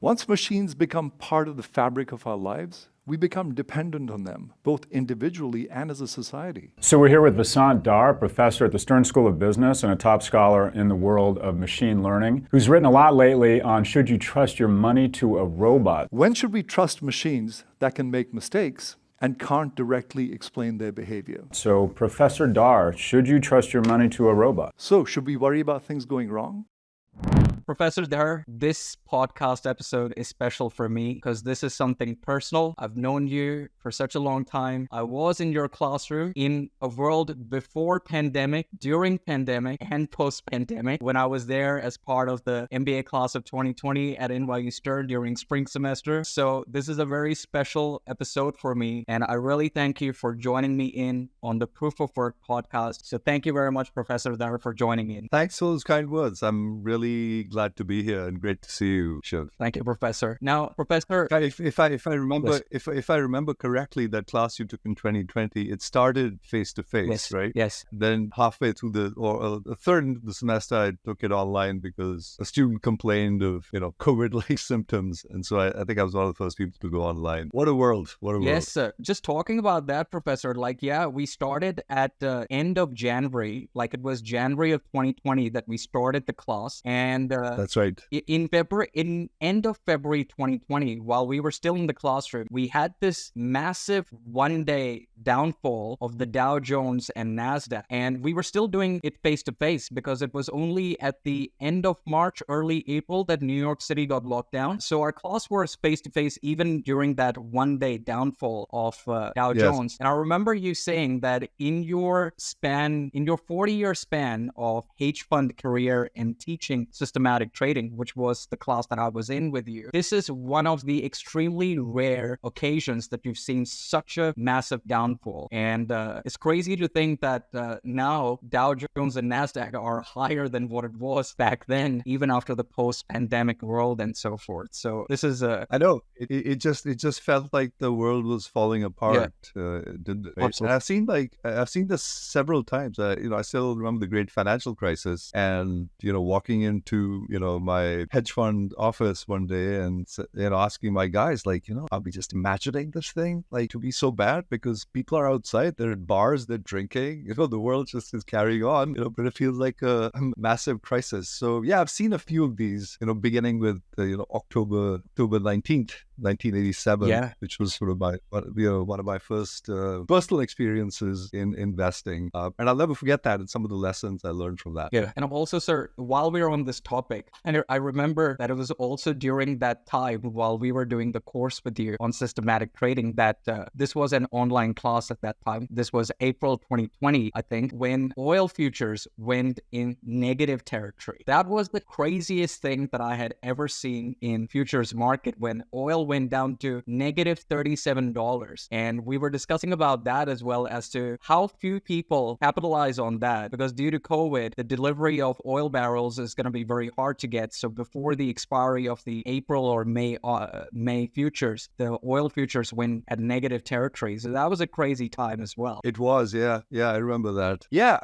Once machines become part of the fabric of our lives, we become dependent on them, both individually and as a society. So we're here with Vasant Dhar, professor at the Stern School of Business and a top scholar in the world of machine learning, who's written a lot lately on should you trust your money to a robot? When should we trust machines that can make mistakes and can't directly explain their behavior? So Professor Dhar, should you trust your money to a robot? So should we worry about things going wrong? Professor Dhar, this podcast episode is special for me because this is something personal. I've known you for such a long time. I was in your classroom in a world before pandemic, during pandemic, and post-pandemic when I was there as part of the MBA class of 2020 at NYU Stern during spring semester. So this is a very special episode for me, and I really thank you for joining me in on the Proof of Work podcast. So thank you very much, Professor Dhar, for joining in. Thanks for those kind words. I'm really glad to be here and great to see you, Shiv. Thank you, Professor. Now, Professor, if I remember correctly, that class you took in 2020, it started face to face, right? Yes. Then halfway through a third into the semester, I took it online because a student complained of COVID-like symptoms, and so I think I was one of the first people to go online. What a world! What a world! Yes, sir. Just talking about that, Professor. We started at the end of January. It was January of 2020 that we started the class, and that's right. In end of February 2020, while we were still in the classroom, we had this massive one-day downfall of the Dow Jones and NASDAQ. And we were still doing it face-to-face because it was only at the end of March, early April that New York City got locked down. So our class was face-to-face even during that one-day downfall of Dow Jones. And I remember you saying that in your 40-year span of hedge fund career and teaching systematic trading, which was the class that I was in with you, this is one of the extremely rare occasions that you've seen such a massive downfall. And it's crazy to think that now Dow Jones and NASDAQ are higher than what it was back then, even after the post-pandemic world and so forth. So this is I know. It just felt like the world was falling apart. Didn't it? Right? And I've seen this several times. I still remember the great financial crisis and, walking into, my hedge fund office one day and, asking my guys, are we just imagining this thing, to be so bad? Because people are outside, they're at bars, they're drinking, the world just is carrying on, but it feels like a massive crisis. So yeah, I've seen a few of these, beginning with, October 19th, 1987, which was sort of one of my first personal experiences in investing. And I'll never forget that and some of the lessons I learned from that. Yeah. And also, sir, while we were on this topic, and I remember that it was also during that time while we were doing the course with you on systematic trading that this was an online class at that time. This was April 2020, I think, when oil futures went in negative territory. That was the craziest thing that I had ever seen in futures market when oil went down to negative $37. And we were discussing about that as well as to how few people capitalize on that because due to COVID, the delivery of oil barrels is going to be very hard to get. So before the expiry of the April or May futures, the oil futures went at negative territory. So that was a crazy time as well. It was, yeah. Yeah, I remember that. Yeah,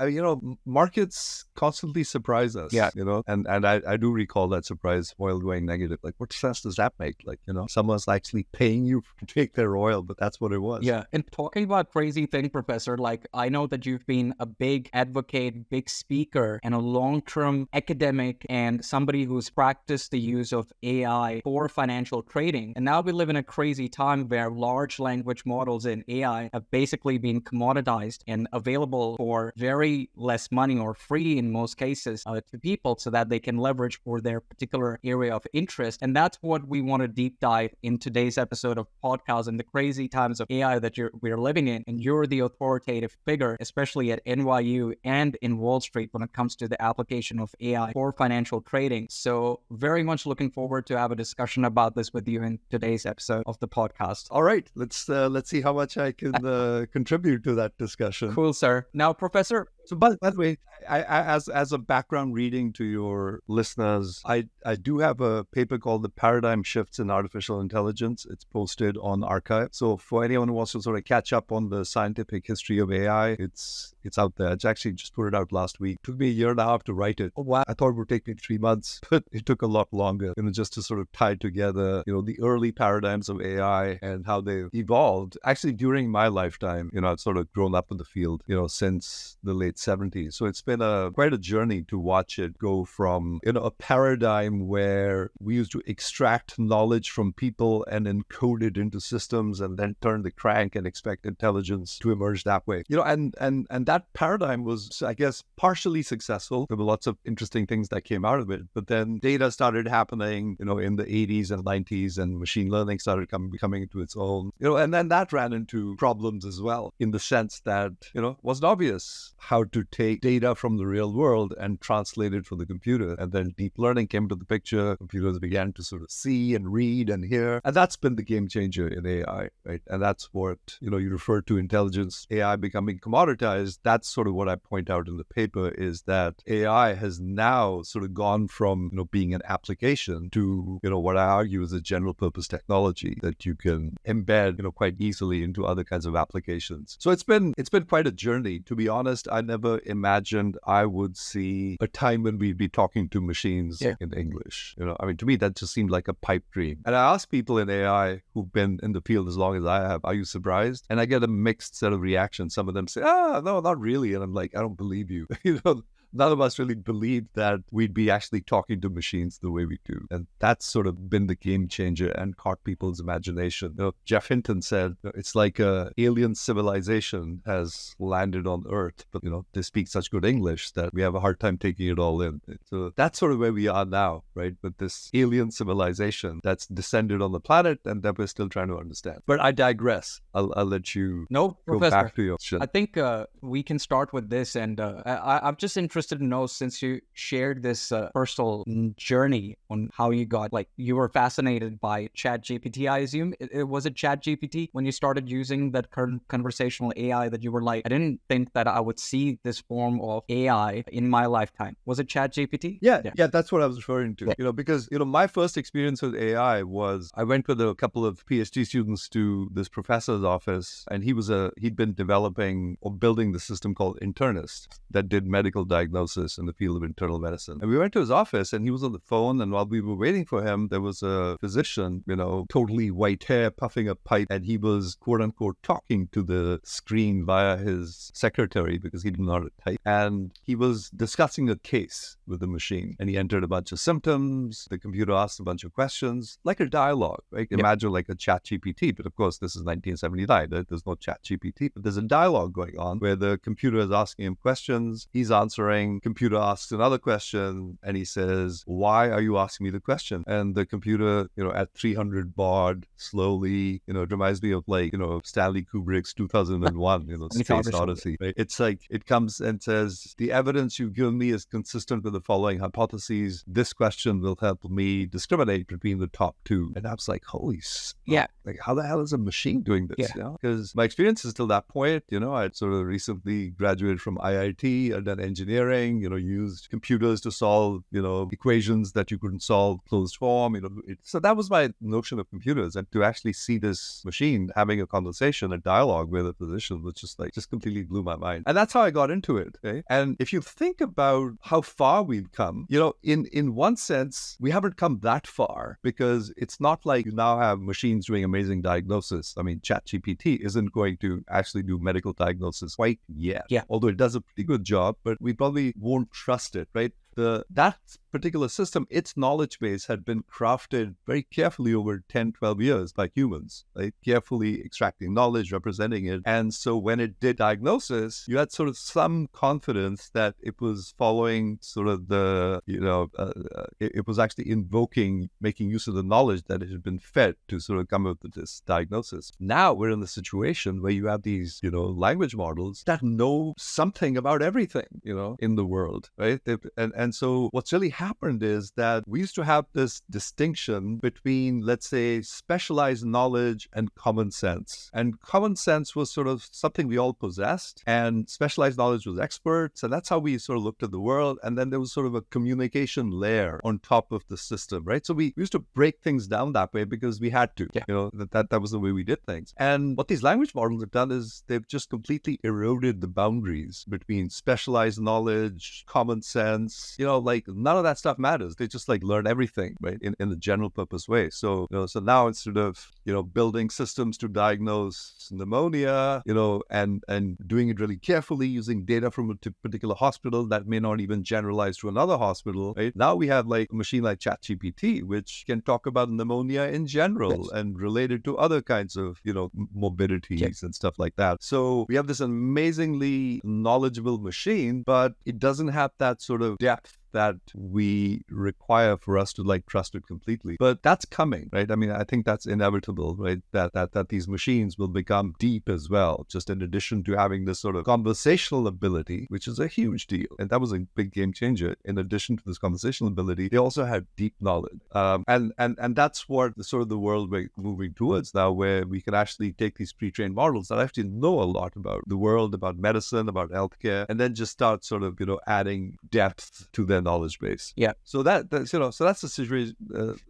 markets constantly surprise us, and I do recall that surprise, oil going negative. What sense does that make? Someone's actually paying you to take their oil, but that's what it was. Yeah, and talking about crazy thing, Professor, I know that you've been a big advocate, big speaker, and a long-term academic and somebody who's practiced the use of AI for financial trading. And now we live in a crazy time where large language models and AI have basically been commoditized and available for very less money or free in most cases to people so that they can leverage for their particular area of interest. And that's what we want to deep dive in today's episode of podcast and the crazy times of AI that we're living in. And you're the authoritative figure, especially at NYU and in Wall Street when it comes to the application of AI for financial trading. So very much looking forward to have a discussion about this with you in today's episode of the podcast. All right, let's see how much I can contribute to that discussion. Cool, sir. Now, Professor, So, by the way, as a background reading to your listeners, I do have a paper called "The Paradigm Shifts in Artificial Intelligence." It's posted on Archive. So, for anyone who wants to sort of catch up on the scientific history of AI, it's out there. It's actually just put it out last week. It took me a year and a half to write it. Oh, wow. I thought it would take me 3 months, but it took a lot longer. Just to sort of tie together, the early paradigms of AI and how they evolved. Actually, during my lifetime, I've sort of grown up in the field, since the late 70s. So it's been quite a journey to watch it go from, a paradigm where we used to extract knowledge from people and encode it into systems and then turn the crank and expect intelligence to emerge that way. And that paradigm was, I guess, partially successful. There were lots of interesting things that came out of it. But then data started happening, in the 80s and 90s, and machine learning started coming into its own, and then that ran into problems as well, in the sense that, it wasn't obvious how to take data from the real world and translate it for the computer. And then deep learning came to the picture. Computers began to sort of see and read and hear. And that's been the game changer in AI, right? And that's what, you refer to intelligence, AI becoming commoditized. That's sort of what I point out in the paper, is that AI has now sort of gone from, being an application to, what I argue is a general purpose technology that you can embed, quite easily into other kinds of applications. So it's been quite a journey. To be honest, I never imagined I would see a time when we'd be talking to machines in English. To me, that just seemed like a pipe dream. And I ask people in AI who've been in the field as long as I have, are you surprised? And I get a mixed set of reactions. Some of them say, no, not really. And I'm like, I don't believe you. None of us really believed that we'd be actually talking to machines the way we do. And that's sort of been the game changer and caught people's imagination. Jeff Hinton said, it's like a alien civilization has landed on Earth, but, they speak such good English that we have a hard time taking it all in. So that's sort of where we are now, right? With this alien civilization that's descended on the planet and that we're still trying to understand. But I digress. I'll let you go Professor, back to your question. I think we can start with this. And I'm just interested to know, since you shared this personal journey on how you got, you were fascinated by ChatGPT, I assume. Was it ChatGPT when you started using that conversational AI that you were like, I didn't think that I would see this form of AI in my lifetime? Was it ChatGPT? Yeah, that's what I was referring to. Yeah. Because, my first experience with AI was I went with a couple of PhD students to this professor's office, and he'd been developing or building the system called Internist that did medical diagnosis in the field of internal medicine. And we went to his office and he was on the phone, and while we were waiting for him, there was a physician, totally white hair, puffing a pipe, and he was quote unquote talking to the screen via his secretary because he didn't know how to type. And he was discussing a case with the machine, and he entered a bunch of symptoms. The computer asked a bunch of questions, like a dialogue, right? Yep. Imagine like a ChatGPT, but of course this is 1979. There's no ChatGPT, but there's a dialogue going on where the computer is asking him questions, he's answering, computer asks another question, and he says, why are you asking me the question? And the computer, at 300 baud, slowly, it reminds me of Stanley Kubrick's 2001, Space Odyssey, right? It's like, it comes and says, the evidence you've given me is consistent with the following hypotheses. This question will help me discriminate between the top two. And I was like, holy smokes. Yeah. How the hell is a machine doing this? Because my experience is till that point, I'd sort of recently graduated from IIT, I'd done engineering, used computers to solve, equations that you couldn't solve closed form, So that was my notion of computers. And to actually see this machine having a conversation, a dialogue with a physician was just completely blew my mind. And that's how I got into it. Okay? And if you think about how far we've come, in one sense, we haven't come that far, because it's not like you now have machines doing amazing diagnosis. I mean, ChatGPT isn't going to actually do medical diagnosis quite yet. Yeah. Although it does a pretty good job, but we probably won't trust it, right? That particular system, its knowledge base had been crafted very carefully over 10, 12 years by humans, right? Carefully extracting knowledge, representing it. And so when it did diagnosis, you had sort of some confidence that it was following sort of the, it was actually making use of the knowledge that it had been fed to sort of come up with this diagnosis. Now we're in the situation where you have these, language models that know something about everything, in the world, right? And so what's really happened is that we used to have this distinction between, let's say, specialized knowledge and common sense. And common sense was sort of something we all possessed, and specialized knowledge was experts. And that's how we sort of looked at the world. And then there was sort of a communication layer on top of the system, right? So we used to break things down that way because we had to, that was the way we did things. And what these language models have done is they've just completely eroded the boundaries between specialized knowledge, common sense, like none of that stuff matters. They just like learn everything, right? In the general purpose way. So, so now instead of, building systems to diagnose pneumonia, and doing it really carefully using data from a particular hospital that may not even generalize to another hospital, right? Now we have like a machine like ChatGPT, which can talk about pneumonia in general and related to other kinds of, morbidities and stuff like that. So we have this amazingly knowledgeable machine, but it doesn't have that sort of depth that we require for us to like trust it completely. But that's coming, right? I mean, I think that's inevitable, right? That these machines will become deep as well, just in addition to having this sort of conversational ability, which is a huge deal. And that was a big game changer. In addition to this conversational ability, they also have deep knowledge. And that's what the sort of the world we're moving towards now, where we can actually take these pre-trained models that actually know a lot about the world, about medicine, about healthcare, and then just start sort of, adding depth to their knowledge base. Yeah. So that's the situation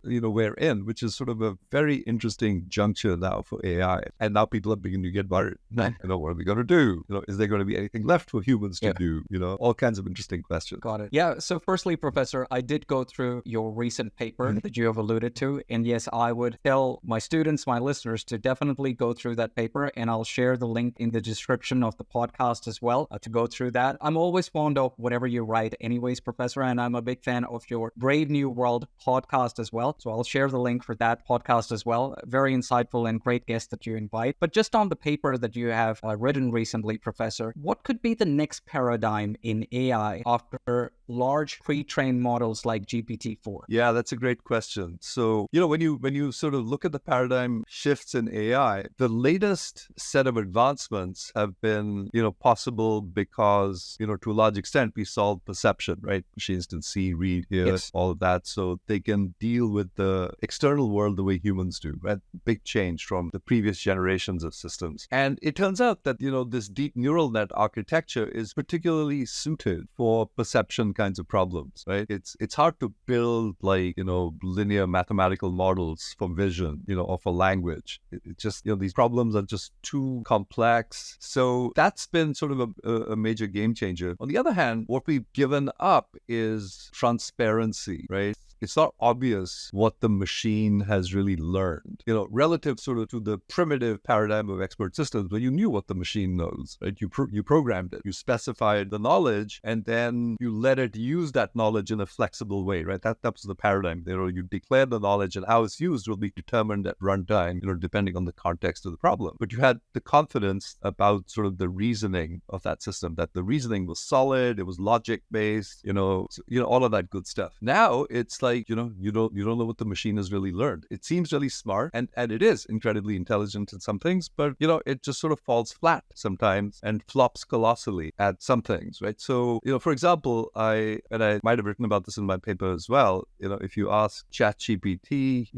we're in, which is sort of a very interesting juncture now for AI. And now people are beginning to get worried. What are we going to do? Is there going to be anything left for humans to do? All kinds of interesting questions. Got it. Yeah. So firstly, Professor, I did go through your recent paper that you have alluded to. And yes, I would tell my students, my listeners to definitely go through that paper. And I'll share the link in the description of the podcast as well to go through that. I'm always fond of whatever you write anyways, Professor, and I'm a big fan of your Brave New World podcast as well. So I'll share the link for that podcast as well. Very insightful and great guest that you invite. But just on the paper that you have written recently, Professor, what could be the next paradigm in AI after large pre-trained models like GPT-4? Yeah, that's a great question. So, when you sort of look at the paradigm shifts in AI, the latest set of advancements have been, possible because, to a large extent, we solved perception, right? Machines can see, read, hear, all of that. So they can deal with the external world the way humans do, right? Big change from the previous generations of systems. And it turns out that, this deep neural net architecture is particularly suited for perception kinds of problems, right? It's hard to build like, linear mathematical models for vision, or for language. It just, these problems are just too complex. So that's been sort of a major game changer. On the other hand, what we've given up is transparency, right? It's not obvious what the machine has really learned, relative sort of to the primitive paradigm of expert systems where you knew what the machine knows, right? You programmed it, you specified the knowledge, and then you let it use that knowledge in a flexible way, right? That was the paradigm. You declare the knowledge, and how it's used will be determined at runtime, depending on the context of the problem. But you had the confidence about sort of the reasoning of that system, that the reasoning was solid, it was logic-based, all of that good stuff. Now it's like, you don't know what the machine has really learned. It seems really smart, and it is incredibly intelligent in some things, but it just sort of falls flat sometimes and flops colossally at some things, right? So, for example, I might have written about this in my paper as well. If you ask ChatGPT,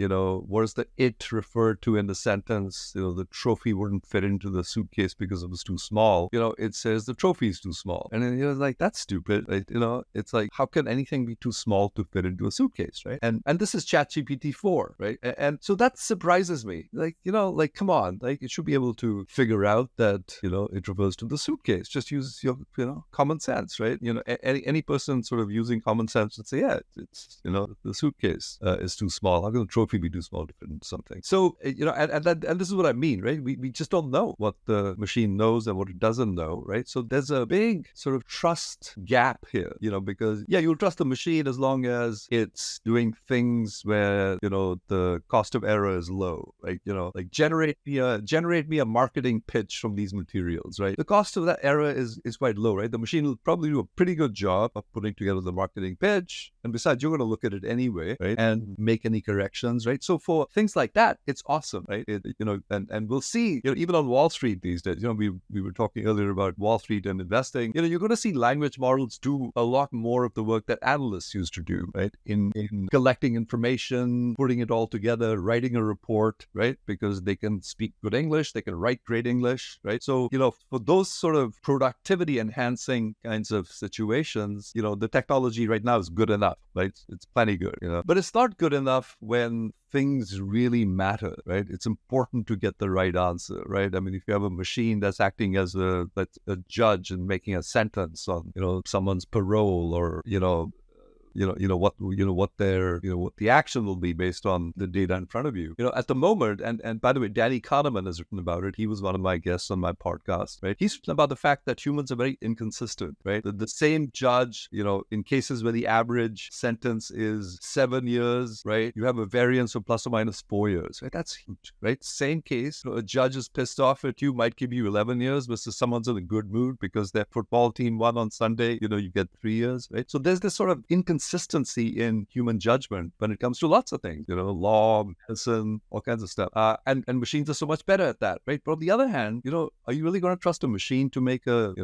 what does the it refer to in the sentence? The trophy wouldn't fit into the suitcase because it was too small. It says the trophy is too small. And then you're like, that's stupid, right? It's like, how can anything be too small to fit into a suitcase? Right. And this is ChatGPT 4, right? And so that surprises me. Like, come on, like it should be able to figure out that, it refers to the suitcase. Just use your, common sense, right? Any person sort of using common sense would say, yeah, it's, the suitcase is too small. How can the trophy be too small to fit into something? So, and this is what I mean, right? We just don't know what the machine knows and what it doesn't know, right? So there's a big sort of trust gap here, because, yeah, you'll trust the machine as long as it's doing things where, the cost of error is low, right? Like generate me a marketing pitch from these materials, right? The cost of that error is quite low, right? The machine will probably do a pretty good job of putting together the marketing pitch. And besides, you're going to look at it anyway, right? And make any corrections, right? So for things like that, it's awesome, right? And we'll see, even on Wall Street these days, we were talking earlier about Wall Street and investing, you're going to see language models do a lot more of the work that analysts used to do, right? In collecting information, putting it all together, writing a report, right? Because they can speak good English, they can write great English, right? So, for those sort of productivity enhancing kinds of situations, the technology right now is good enough, right? It's plenty good, but it's not good enough when things really matter, right? It's important to get the right answer, right? I mean, if you have a machine that's acting as a judge and making a sentence on, someone's parole, or, what the action will be based on the data in front of you. At the moment, and by the way, Danny Kahneman has written about it. He was one of my guests on my podcast, right? He's written about the fact that humans are very inconsistent, right? The same judge, in cases where the average sentence is 7 years, right? You have a variance of plus or minus 4 years, right? That's huge, right? Same case, a judge is pissed off at you, might give you 11 years versus someone's in a good mood because their football team won on Sunday, you get 3 years, right? So there's this sort of inconsistency in human judgment when it comes to lots of things, law, medicine, all kinds of stuff. And machines are so much better at that, right? But on the other hand, are you really going to trust a machine to make a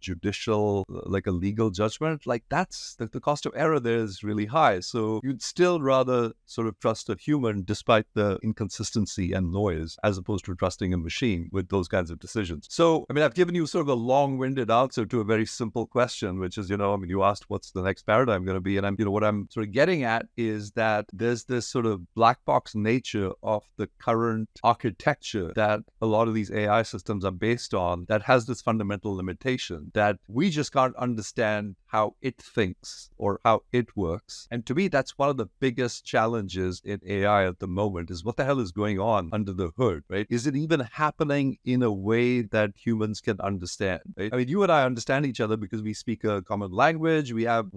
judicial, like a legal judgment? Like that's the cost of error there is really high. So you'd still rather sort of trust a human despite the inconsistency and noise, as opposed to trusting a machine with those kinds of decisions. So, I mean, I've given you sort of a long-winded answer to a very simple question, which is, you asked what's the next paradigm going to be. And what I'm sort of getting at is that there's this sort of black box nature of the current architecture that a lot of these AI systems are based on, that has this fundamental limitation that we just can't understand how it thinks or how it works. And to me, that's one of the biggest challenges in AI at the moment, is what the hell is going on under the hood, right? Is it even happening in a way that humans can understand, right? I mean, you and I understand each other because we speak a common language. We have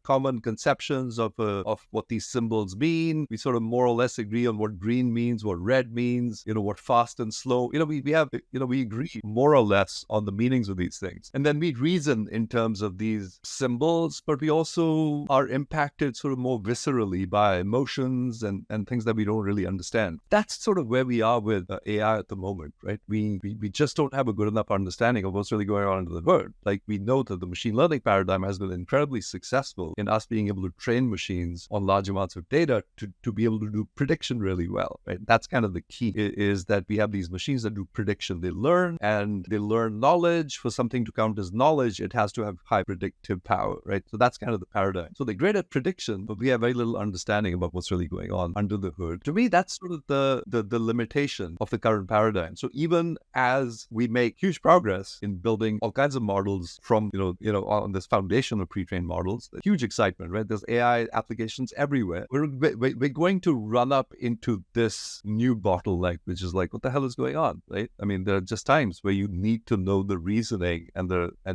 common conceptions of what these symbols mean. We sort of more or less agree on what green means, what red means, what fast and slow. We agree more or less on the meanings of these things. And then we reason in terms of these symbols, but we also are impacted sort of more viscerally by emotions and things that we don't really understand. That's sort of where we are with AI at the moment, right? We just don't have a good enough understanding of what's really going on under the hood. Like, we know that the machine learning paradigm has been incredibly successful in us being able to train machines on large amounts of data to be able to do prediction really well, right? That's kind of the key, is that we have these machines that do prediction. They learn knowledge. For something to count as knowledge, it has to have high predictive power, right? So that's kind of the paradigm. So they're great at prediction, but we have very little understanding about what's really going on under the hood. To me, that's sort of the limitation of the current paradigm. So even as we make huge progress in building all kinds of models from, on this foundation of pre-trained models, huge excitement, right? There's AI applications everywhere. We're going to run up into this new bottleneck, which is like, what the hell is going on, right? I mean, there are just times where you need to know the reasoning and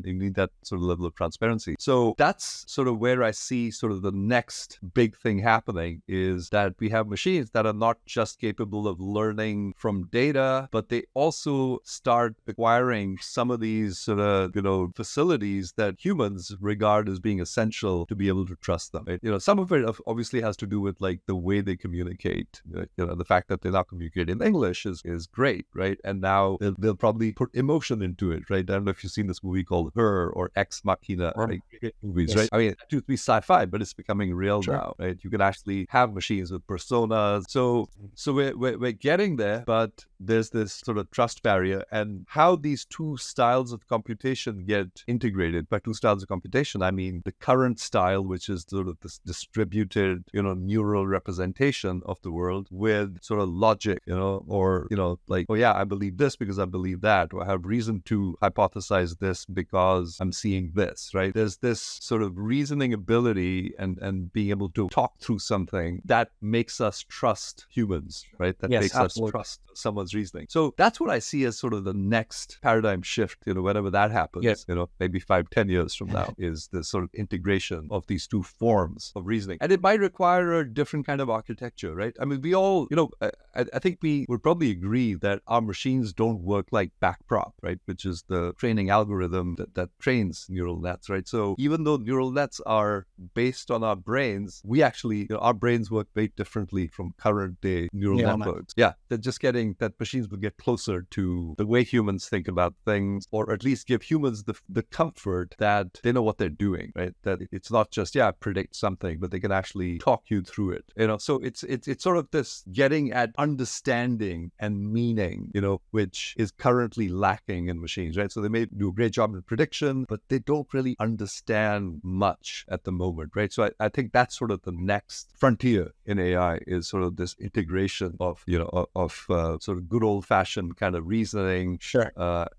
you need that sort of level of transparency. So that's sort of where I see sort of the next big thing happening, is that we have machines that are not just capable of learning from data, but they also start acquiring some of these sort of, facilities that humans regard as being essential to be able to trust them. Right? Some of it obviously has to do with like the way they communicate. The fact that they now communicate in English is great, right? And now they'll probably put emotion into it, right? I don't know if you've seen this movie called Her or Ex Machina, right? Movies, yes. Right? I mean, it used to be sci-fi, but it's becoming real now, right? You can actually have machines with personas. So we're getting there, but there's this sort of trust barrier, and how these two styles of computation get integrated. By two styles of computation, I mean the current style, which is sort of this distributed, neural representation of the world, with sort of logic, or, like, oh yeah, I believe this because I believe that, or I have reason to hypothesize this because I'm seeing this, right? There's this sort of reasoning ability and being able to talk through something that makes us trust humans, right? That makes us trust someone's reasoning. So that's what I see as sort of the next paradigm shift, whenever that happens, maybe 5-10 years from now, is the sort of integration of these two forms of reasoning. And it might require a different kind of architecture, right? I mean, we all, I think we would probably agree that our machines don't work like backprop, right? Which is the training algorithm that trains neural nets, right? So So even though neural nets are based on our brains, we actually, our brains work very differently from current day neural networks. Yeah, they're just getting that machines will get closer to the way humans think about things, or at least give humans the comfort that they know what they're doing, right? That it's not just, predict something, but they can actually talk you through it. So it's sort of this getting at understanding and meaning, which is currently lacking in machines, right? So they may do a great job in prediction, but they don't really understand much at the moment, right? So I think that's sort of the next frontier in AI, is sort of this integration of, sort of good old fashioned kind of reasoning,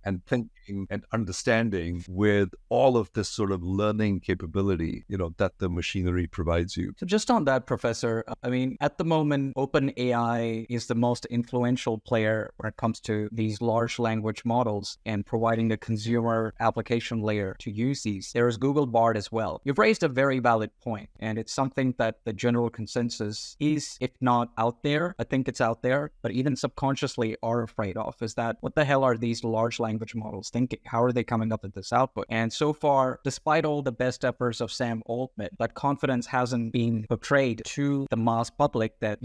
and thinking and understanding with all of this sort of learning capability, that the machinery provides you. So just on that, Professor, I mean, at the moment, OpenAI is the most influential player when it comes to these large language models and providing the consumer application layer to use these. There is Google Bard as well. You've raised a very valid point, and it's something that the general consensus is, if not out there, I think it's out there, but even subconsciously are afraid of, is that what the hell are these large language models thinking? How are they coming up with this output? And so far, despite all the best efforts of Sam Altman, that confidence hasn't been portrayed to the mass public that,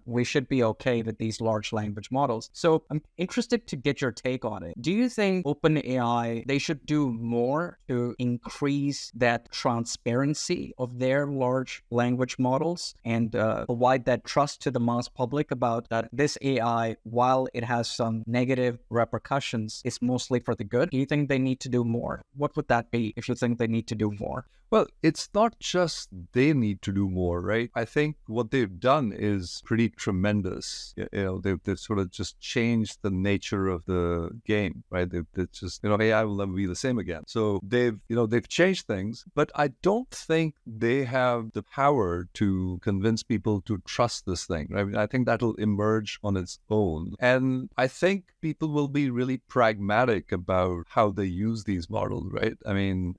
we should be okay with these large language models. So I'm interested to get your take on it. Do you think OpenAI, they should do more to increase that transparency of their large language models and provide that trust to the mass public about that this AI, while it has some negative repercussions, is mostly for the good? Do you think they need to do more? What would that be if you think they need to do more? Well, it's not just they need to do more, right? I think what they've done is pretty tremendous. They've sort of just changed the nature of the game, right? They've just, AI will never be the same again. So they've changed things, but I don't think they have the power to convince people to trust this thing, right? I mean, I think that'll emerge on its own. And I think people will be really pragmatic about how they use these models, right? I mean,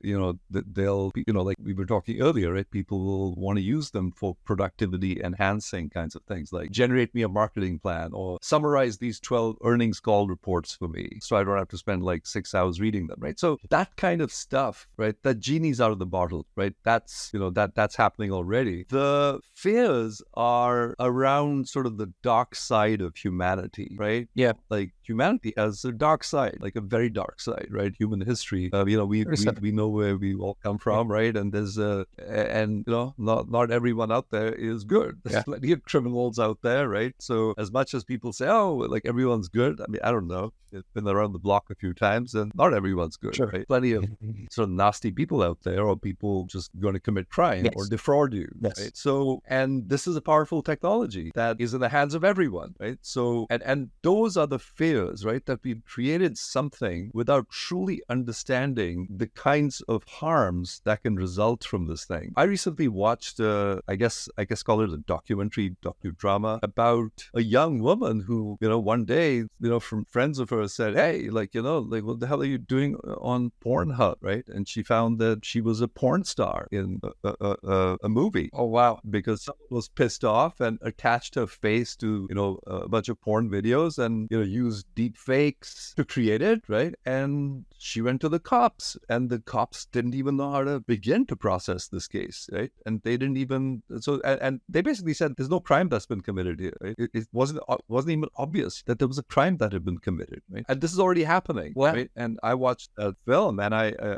they'll, like we were talking earlier, right? People will want to use them for productivity enhancing kinds of things, like generate me a marketing plan or summarize these 12 earnings call reports for me so I don't have to spend like 6 hours reading them, right? So that kind of stuff, right? That genie's out of the bottle, right? That's, that's happening already. The fears are around sort of the dark side of humanity, right? Yeah. Like humanity has a dark side, like a very dark side, right? Human history, we know where we all come from, right? And there's not everyone out there is good. There's plenty of criminals out there, right? So as much as people say, like everyone's good, I mean, I don't know. It's been around the block a few times, and not everyone's good, right? Plenty of sort of nasty people out there, or people just going to commit crime or defraud you, right? So, and this is a powerful technology that is in the hands of everyone, right? So, and those are the fears, right? That we've created something without truly understanding the kinds of harms that can result from this thing. I recently watched, I guess call it a docudrama about a young woman who, one day, from friends of hers said, hey, what the hell are you doing on Pornhub, right? And she found that she was a porn star in a movie. Oh, wow. Because someone was pissed off and attached her face to, a bunch of porn videos and, used deep fakes to create it, right? And she went to the cops, and the cops didn't even know how to begin to process this case, right? And they didn't even, and they basically said there's no crime that's been committed here, right? It wasn't even obvious that there was a crime that had been committed, right? And this is already happening, right? And I watched a film, and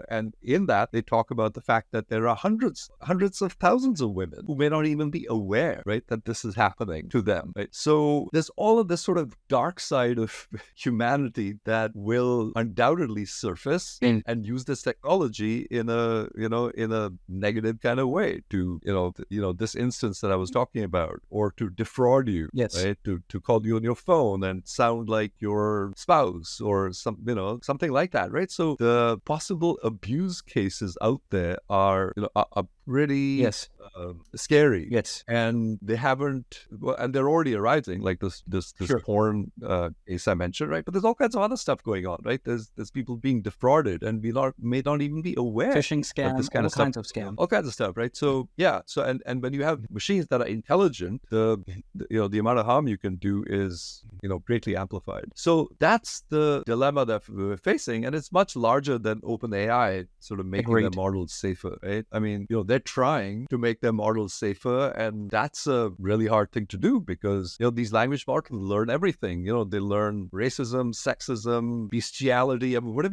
and in that they talk about the fact that there are hundreds of thousands of women who may not even be aware, right, that this is happening to them, right? So there's all of this sort of dark side of humanity that will undoubtedly surface and use this technology in a negative kind of way to this instance that I was talking about, or to defraud you, right? To call you on your phone and sound like your spouse or something like that, right? So the possible abuse cases out there are pretty Yes. scary. Yes. And they haven't, well, and they're already arising, like this Sure. porn case I mentioned, right? But there's all kinds of other stuff going on, right? There's people being defrauded, and may not even be aware Phishing of scam, this kind all of stuff. kinds of scam. All kinds of stuff, right? So yeah, so and when you have machines that are intelligent, the amount of harm you can do is greatly amplified. So that's the dilemma that we're facing, and it's much larger than OpenAI sort of making their Agreed. models safer, right? I mean, they're trying to make their models safer, and that's a really hard thing to do because these language models learn everything. They learn racism, sexism, bestiality, I mean, whatever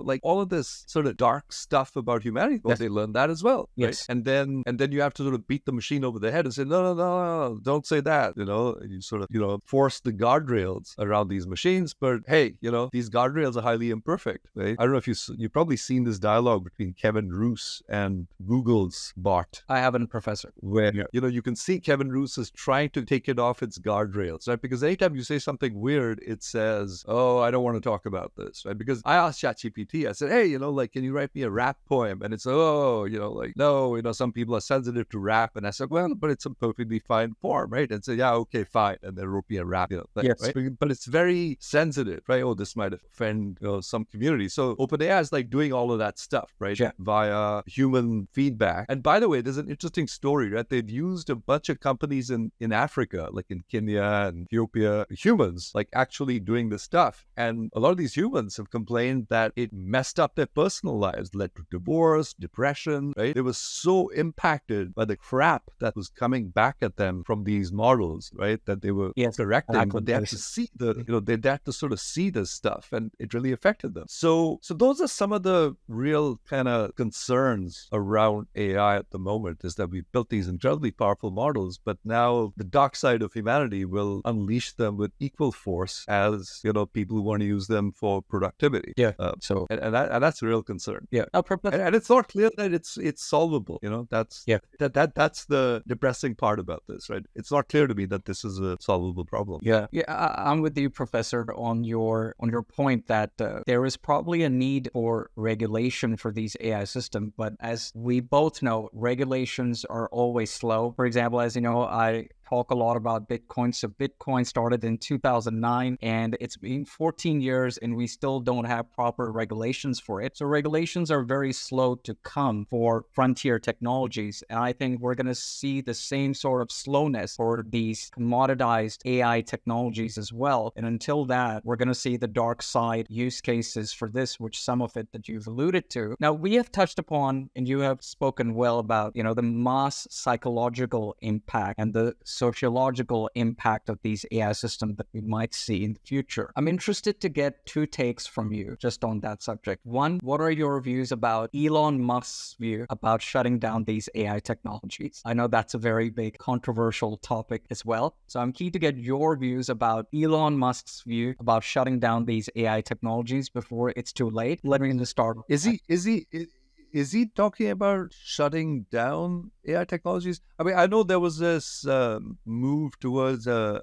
like all of this sort of dark stuff about humanity. Well, Yes. they learn that as well, right? Yes. And then you have to sort of beat the machine over the head and say, no, don't say that. You sort of force the guardrails around these machines, but hey, these guardrails are highly imperfect, right? I don't know if you've probably seen this dialogue between Kevin Roose and Google's bot, I haven't, Professor. where you can see Kevin Roose is trying to take it off its guardrails, right? Because anytime you say something weird, it says, "Oh, I don't want to talk about this," right? Because I asked ChatGPT, I said, "Hey, like, can you write me a rap poem?" And it's, "Oh, like, no, some people are sensitive to rap." And I said, "Well, but it's a perfectly fine form, right?" And so, yeah, okay, fine. And they wrote me a rap, thing, Yes. right? But it's very sensitive, right? Oh, this might offend some community. So OpenAI is like doing all of that stuff, right? Yeah. Via human feedback. And by the way, there's an interesting story, right? They've used a bunch of companies in Africa, like in Kenya and Ethiopia, humans, like actually doing this stuff. And a lot of these humans have complained that it messed up their personal lives, led to divorce, depression, right? They were so impacted by the crap that was coming back at them from these models, right? That they were Yes, correcting, exactly. but they had to see they had to sort of see this stuff, and it really affected them. So those are some of the real kind of concerns around AI at the moment, is that we've built these incredibly powerful models, but now the dark side of humanity will unleash them with equal force as people who want to use them for productivity. Yeah. And that's a real concern. Yeah. And it's not clear that it's solvable. That's that's the depressing part about this, right? It's not clear to me that this is a solvable problem. Yeah, I'm with you, Professor, on your point that there is probably a need for regulation for these AI systems. But as we both know, regulations are always slow. For example, as you know, I talk a lot about Bitcoin. So Bitcoin started in 2009 and it's been 14 years and we still don't have proper regulations for it. So regulations are very slow to come for frontier technologies. And I think we're going to see the same sort of slowness for these commoditized AI technologies as well. And until that, we're going to see the dark side use cases for this, which some of it that you've alluded to. Now, we have touched upon, and you have spoken well about, the mass psychological impact and the sociological impact of these AI systems that we might see in the future. I'm interested to get two takes from you just on that subject. One, what are your views about Elon Musk's view about shutting down these AI technologies? I know that's a very big controversial topic as well. So I'm keen to get your views about Elon Musk's view about shutting down these AI technologies before it's too late. Let me just start. Is he talking about shutting down AI technologies? I mean, I know there was this move towards a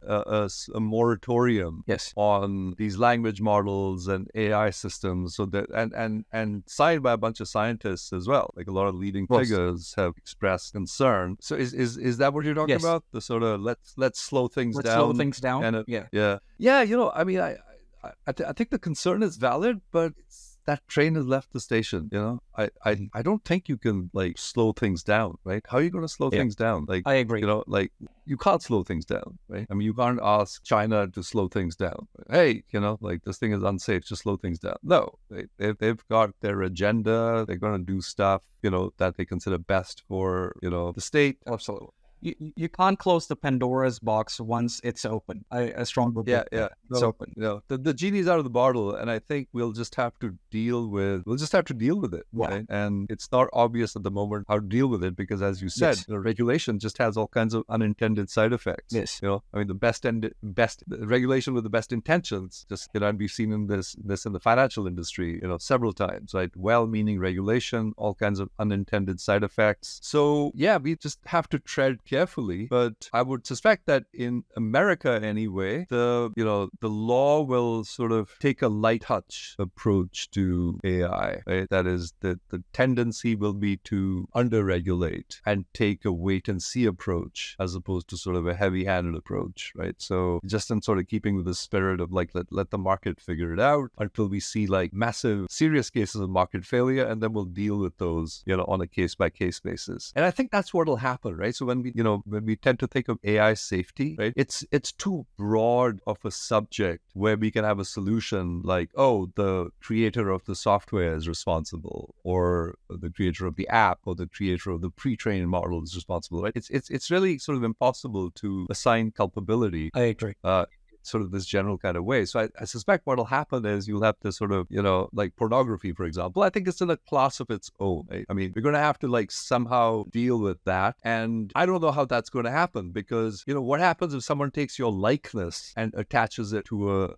moratorium, Yes, on these language models and AI systems, so that and signed by a bunch of scientists as well. Like a lot of leading figures have expressed concern. So is that what you're talking Yes. about? The sort of let's slow things let's down. slow things down. And Yeah. I mean, I think the concern is valid, but that train has left the station. I don't think you can like slow things down, right? How are you going to slow things down? Like, I agree. like you can't slow things down, right? I mean, you can't ask China to slow things down. Hey, like this thing is unsafe, just slow things down. No, they've got their agenda. They're going to do stuff, that they consider best for, the state. Absolutely. You can't close the Pandora's box once it's open. I strongly believe that. It's open. The genie's out of the bottle, and I think we'll just have to deal with it. Yeah. Right? And it's not obvious at the moment how to deal with it because, as you said, Yes. regulation just has all kinds of unintended side effects. Yes. I mean, the regulation with the best intentions. Just and we've seen in this in the financial industry, several times. Right, well-meaning regulation, all kinds of unintended side effects. So yeah, we just have to tread carefully. But I would suspect that in America anyway, the law will sort of take a light touch approach to AI. Right? That is, the tendency will be to under-regulate and take a wait-and-see approach as opposed to sort of a heavy-handed approach, right? So just in sort of keeping with the spirit of like, let the market figure it out until we see like massive, serious cases of market failure, and then we'll deal with those, on a case-by-case basis. And I think that's what'll happen, right? So when we tend to think of AI safety, right, it's too broad of a subject where we can have a solution like, oh, the creator of the software is responsible, or the creator of the app, or the creator of the pre-trained model is responsible, right? It's really sort of impossible to assign culpability. I agree. Sort of this general kind of way. So I suspect what'll happen is you'll have to sort of, like pornography, for example. I think it's in a class of its own. Right? I mean, we're going to have to like somehow deal with that. And I don't know how that's going to happen because, what happens if someone takes your likeness and attaches it to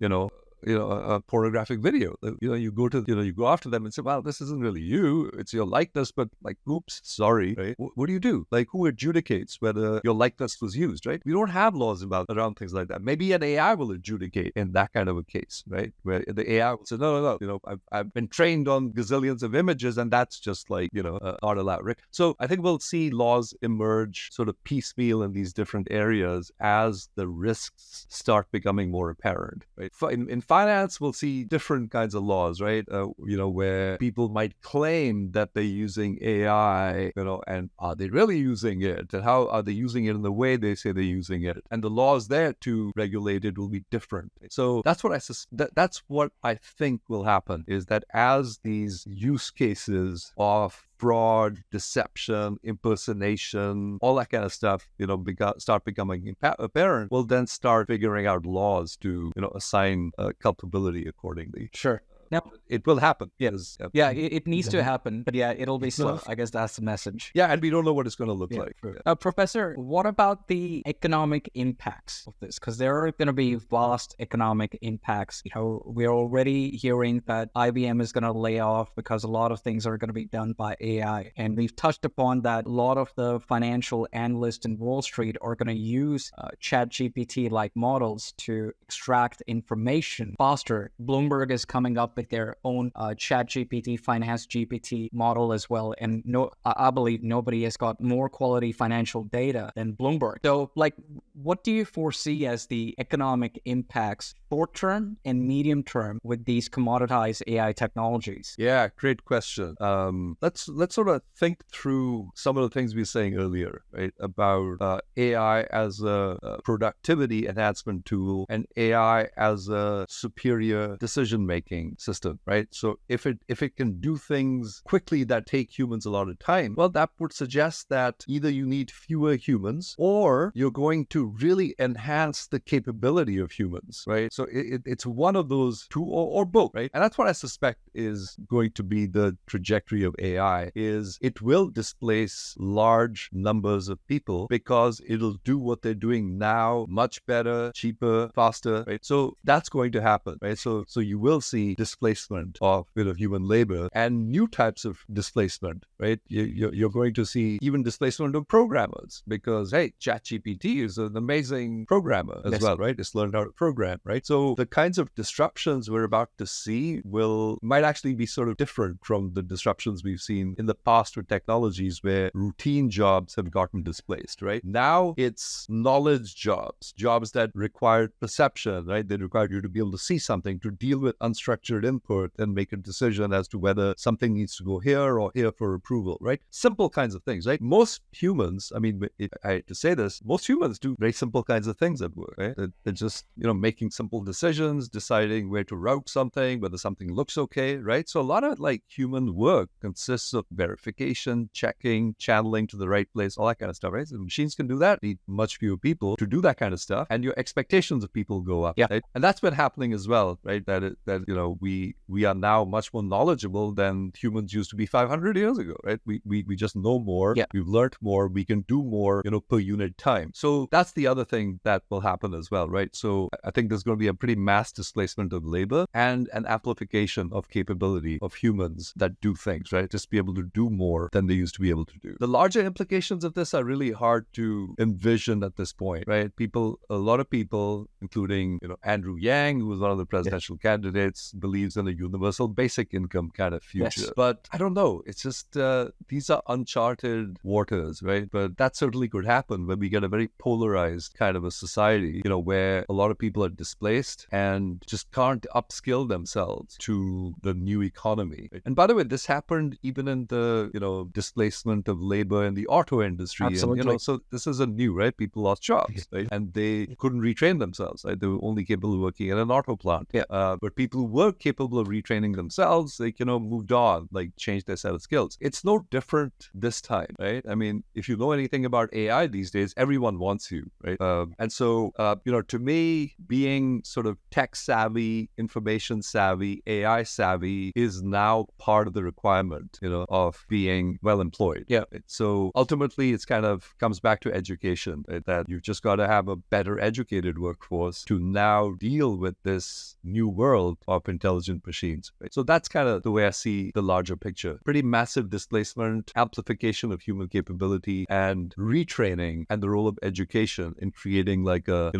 a pornographic video? You go after them and say, well, this isn't really you, it's your likeness, but like, oops, sorry, right? What do you do? Like, who adjudicates whether your likeness was used, right? We don't have laws around things like that. Maybe an AI will adjudicate in that kind of a case, right? Where the AI will say, no, I've been trained on gazillions of images, and that's just like, not allowed, right? So I think we'll see laws emerge sort of piecemeal in these different areas as the risks start becoming more apparent, right? In finance, we'll see different kinds of laws, right? Where people might claim that they're using AI, and are they really using it? And how are they using it in the way they say they're using it? And the laws there to regulate it will be different. So that's what I think will happen, is that as these use cases of fraud, deception, impersonation, all that kind of stuff, start becoming apparent, we'll then start figuring out laws to, assign culpability accordingly. Sure. Now, it will happen. Yes. Yeah, it needs to happen. But yeah, it'll be slow. I guess that's the message. Yeah, and we don't know what it's going to look like. Sure. Professor, what about the economic impacts of this? Because there are going to be vast economic impacts. We're already hearing that IBM is going to lay off because a lot of things are going to be done by AI. And we've touched upon that a lot of the financial analysts in Wall Street are going to use ChatGPT-like models to extract information faster. Bloomberg is coming up with their own ChatGPT, Finance GPT model as well. And I believe nobody has got more quality financial data than Bloomberg. So, what do you foresee as the economic impacts short term and medium term with these commoditized AI technologies? Yeah, great question. Let's sort of think through some of the things we were saying earlier, right? About AI as a productivity enhancement tool and AI as a superior decision-making system, right? So if it can do things quickly that take humans a lot of time, well, that would suggest that either you need fewer humans or you're going to really enhance the capability of humans, right? So it's one of those two or both, right? And that's what I suspect is going to be the trajectory of AI, is it will displace large numbers of people because it'll do what they're doing now much better, cheaper, faster, right? So that's going to happen, right? So you will see displacement of human labor and new types of displacement, right? You're going to see even displacement of programmers because, hey, ChatGPT is an amazing programmer as well, right? It's learned how to program, right? So the kinds of disruptions we're about to see might actually be sort of different from the disruptions we've seen in the past with technologies where routine jobs have gotten displaced, right? Now it's knowledge jobs that require perception, right? They require you to be able to see something, to deal with unstructured input and make a decision as to whether something needs to go here or here for approval, right? Simple kinds of things, right? Most humans, I hate to say this, most humans do very simple kinds of things at work, right? They're just, making simple decisions, deciding where to route something, whether something looks okay, right? So a lot of human work consists of verification, checking, channeling to the right place, all that kind of stuff, right? So machines can do that, need much fewer people to do that kind of stuff, and your expectations of people go up, right? And that's been happening as well, right? That we are now much more knowledgeable than humans used to be 500 years ago, right? We just know more. Yeah. We've learned more. We can do more, per unit time. So that's the other thing that will happen as well, right? So I think there's going to be a pretty mass displacement of labor and an amplification of capability of humans that do things, right? Just be able to do more than they used to be able to do. The larger implications of this are really hard to envision at this point, right? A lot of people, including, Andrew Yang, who was one of the presidential candidates, believes in a universal basic income kind of future. Yes. But I don't know. It's just, these are uncharted waters, right? But that certainly could happen when we get a very polarized kind of a society, where a lot of people are displaced and just can't upskill themselves to the new economy. Right? And by the way, this happened even in the, displacement of labor in the auto industry. Absolutely. And, so this isn't new, right? People lost jobs, right? And they couldn't retrain themselves, right? They were only capable of working in an auto plant. Yeah. But people who were capable of retraining themselves, they, moved on, like changed their set of skills. It's no different this time, right? I mean, if you know anything about AI these days, everyone wants you, right? And so, to me, being sort of tech savvy, information savvy, AI savvy is now part of the requirement, of being well employed. Yeah. Right? So ultimately, it's kind of comes back to education, right? That you've just got to have a better educated workforce to now deal with this new world of intelligent machines. Right? So that's kind of the way I see the larger picture. Pretty massive displacement, amplification of human capability, and retraining, and the role of education in creating like a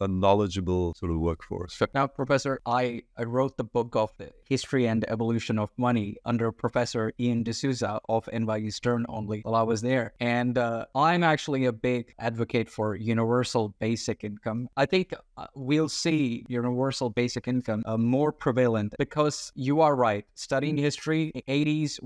knowledgeable sort of workforce. Now, Professor, I wrote the book of the history and evolution of money under Professor Ian D'Souza of NYU Stern only while I was there. And I'm actually a big advocate for universal basic income. I think we'll see universal basic income more prevalent because you are right. Studying history, 80s,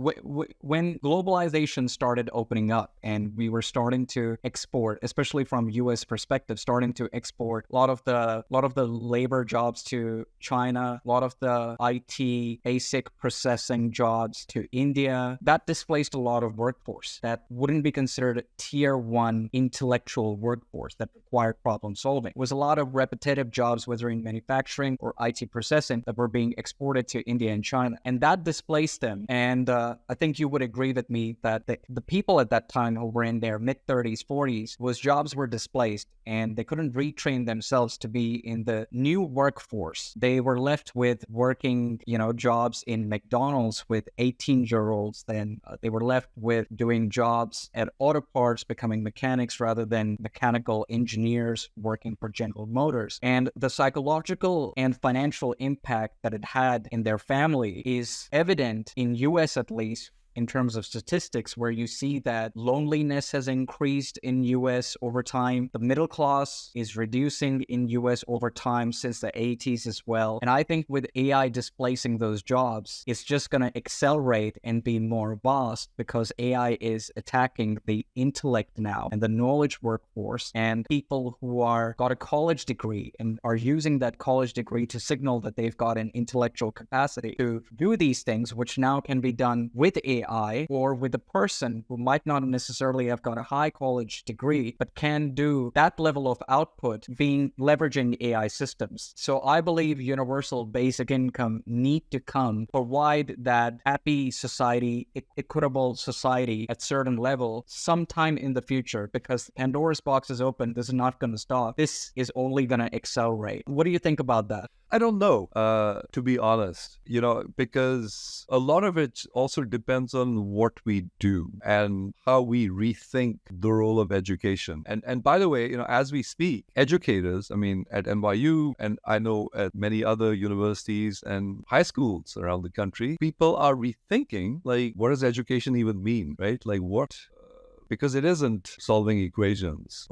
when globalization started opening up and we were starting to export, especially from U.S. perspective, starting to export a lot of the labor jobs to China, a lot of the IT basic processing jobs to India. That displaced a lot of workforce that wouldn't be considered tier one intellectual workforce that required problem solving. It was a lot of repetitive jobs, whether in manufacturing or IT processing, that were being exported to India and China. And that displaced them. And I think you would agree with me that the people at that time who were in their mid-30s, 40s, jobs were displaced and they couldn't retrain themselves to be in the new workforce. They were left with working, jobs in McDonald's with 18-year-olds. Then they were left with doing jobs at auto parts, becoming mechanics rather than mechanical engineers working for General Motors. And the psychological and financial impact that it had in their family is evident in US at least, in terms of statistics, where you see that loneliness has increased in US over time. The middle class is reducing in US over time since the 80s as well. And I think with AI displacing those jobs, it's just going to accelerate and be more vast because AI is attacking the intellect now and the knowledge workforce, and people who got a college degree and are using that college degree to signal that they've got an intellectual capacity to do these things, which now can be done with AI or with a person who might not necessarily have got a high college degree, but can do that level of output being leveraging AI systems. So I believe universal basic income need to come, provide that happy society, equitable society at certain level sometime in the future, because Pandora's box is open. This is not going to stop. This is only going to accelerate. What do you think about that? I don't know, to be honest, because a lot of it also depends on what we do and how we rethink the role of education. And by the way, as we speak, educators, at NYU, and I know at many other universities and high schools around the country, people are rethinking, like, what does education even mean, right? Like, what? Because it isn't solving equations,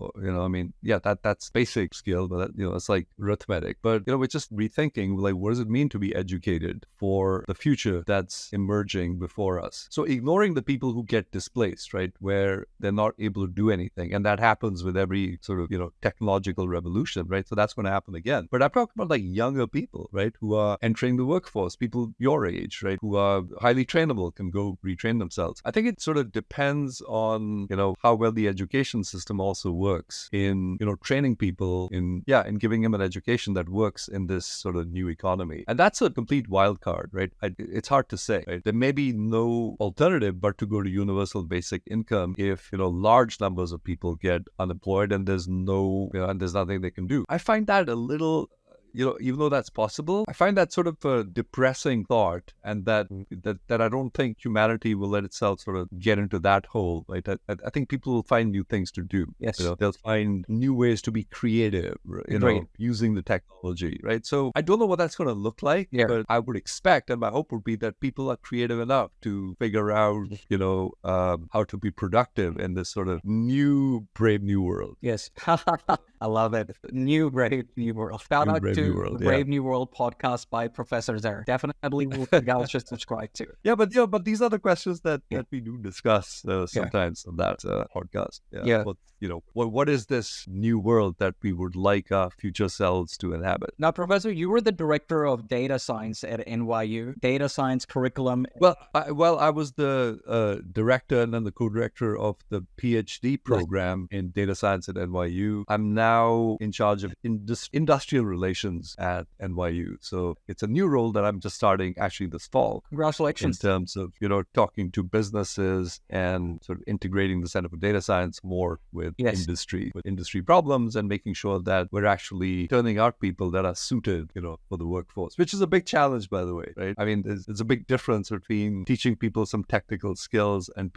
that's basic skill, but it's like arithmetic. But we're just rethinking, like, what does it mean to be educated for the future that's emerging before us? So ignoring the people who get displaced, right, where they're not able to do anything, and that happens with every sort of technological revolution, right? So that's going to happen again. But I'm talking about like younger people, right, who are entering the workforce, people your age, right, who are highly trainable, can go retrain themselves. I think it sort of depends on on, how well the education system also works in, training people in giving them an education that works in this sort of new economy. And that's a complete wild card, right? It's hard to say, right? There may be no alternative but to go to universal basic income if, large numbers of people get unemployed and there's and there's nothing they can do. I find that a little, even though that's possible, I find that sort of a depressing thought, and that I don't think humanity will let itself sort of get into that hole, right? I think people will find new things to do. Yes. They'll find new ways to be creative, using the technology, right? So I don't know what that's going to look like, but I would expect, and my hope would be that people are creative enough to figure out, how to be productive in this sort of brave new world. Yes. I love it. Brave new world. Shout out to the Brave New World podcast by Professor Dhar. Definitely will guys should subscribe to. Yeah, but these are the questions that we do discuss sometimes on that podcast. What is this new world that we would like our future selves to inhabit? Now, Professor, you were the director of data science at NYU, data science curriculum. Well, I was the director and then the co-director of the PhD program in data science at NYU. I'm now in charge of industrial relations at NYU. So it's a new role that I'm just starting actually this fall. Congratulations. In terms of, talking to businesses and sort of integrating the Center for Data Science more with industry problems, and making sure that we're actually turning out people that are suited, for the workforce, which is a big challenge, by the way, right? I mean, there's a big difference between teaching people some technical skills and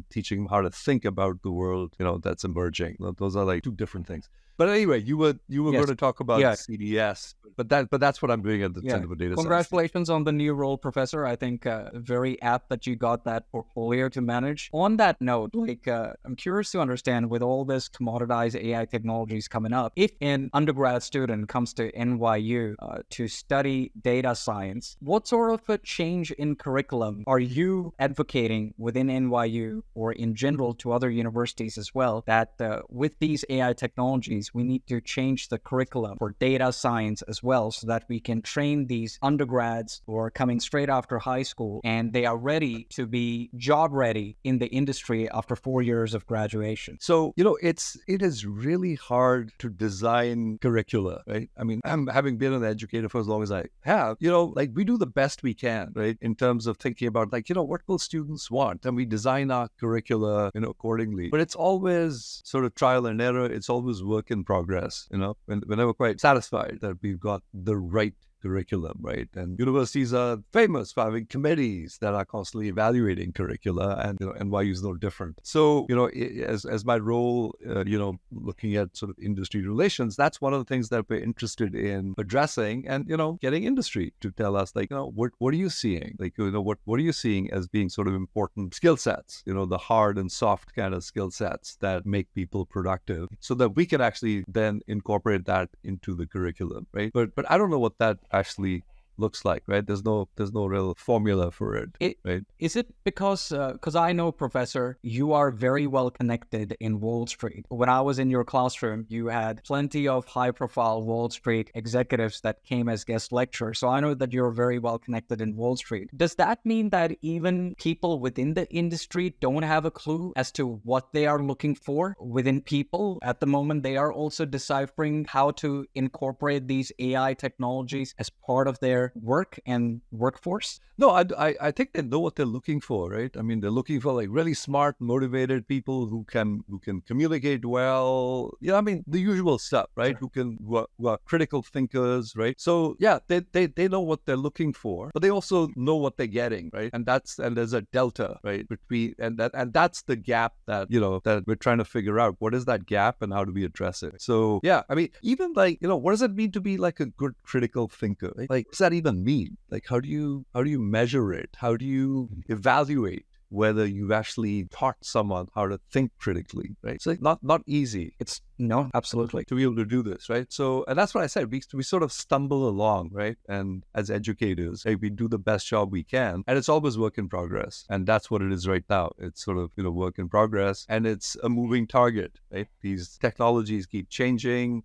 teaching them how to think about the world, that's emerging. Those are like two different things. But anyway, you were going to talk about CDS, but that's what I'm doing at the Center for Data Science. Congratulations on the new role, Professor. I think very apt that you got that portfolio to manage. On that note, I'm curious to understand, with all this commoditized AI technologies coming up, if an undergrad student comes to NYU to study data science, what sort of a change in curriculum are you advocating within NYU or in general to other universities as well, that with these AI technologies, we need to change the curriculum for data science as well, so that we can train these undergrads who are coming straight after high school and they are ready to be job ready in the industry after 4 years of graduation? So, it is really hard to design curricula, right? I mean, I'm having been an educator for as long as I have, we do the best we can, right? In terms of thinking about what will students want? And we design our curricula, accordingly. But it's always sort of trial and error. It's always work in progress. We're never quite satisfied that we've got the right curriculum, right? And universities are famous for having committees that are constantly evaluating curricula, and NYU is no different. So, as my role, looking at sort of industry relations, that's one of the things that we're interested in addressing, and getting industry to tell us, what are you seeing? What are you seeing as being sort of important skill sets? The hard and soft kind of skill sets that make people productive, so that we can actually then incorporate that into the curriculum, right? But I don't know what that actually looks like, right? There's no real formula for it, right? Is it because I know, Professor, you are very well connected in Wall Street. When I was in your classroom, you had plenty of high-profile Wall Street executives that came as guest lecturers. So I know that you're very well connected in Wall Street. Does that mean that even people within the industry don't have a clue as to what they are looking for within people? At the moment, they are also deciphering how to incorporate these AI technologies as part of their work and workforce? No, I think they know what they're looking for, right? I mean, they're looking for really smart, motivated people who can communicate well. I mean, the usual stuff, right? Sure. Who are critical thinkers, right? So they know what they're looking for, but they also know what they're getting, right? And there's a delta, right, between and that's the gap that that we're trying to figure out. What is that gap, and how do we address it? So I mean, even what does it mean to be a good critical thinker? Right? What does that even mean? How do you measure it? How do you evaluate whether you've actually taught someone how to think critically, right? It's not easy. No, absolutely. To be able to do this, right? So, and that's what I said. We sort of stumble along, right? And as educators, we do the best job we can, and it's always work in progress. And that's what it is right now. It's sort of work in progress, and it's a moving target, right? These technologies keep changing.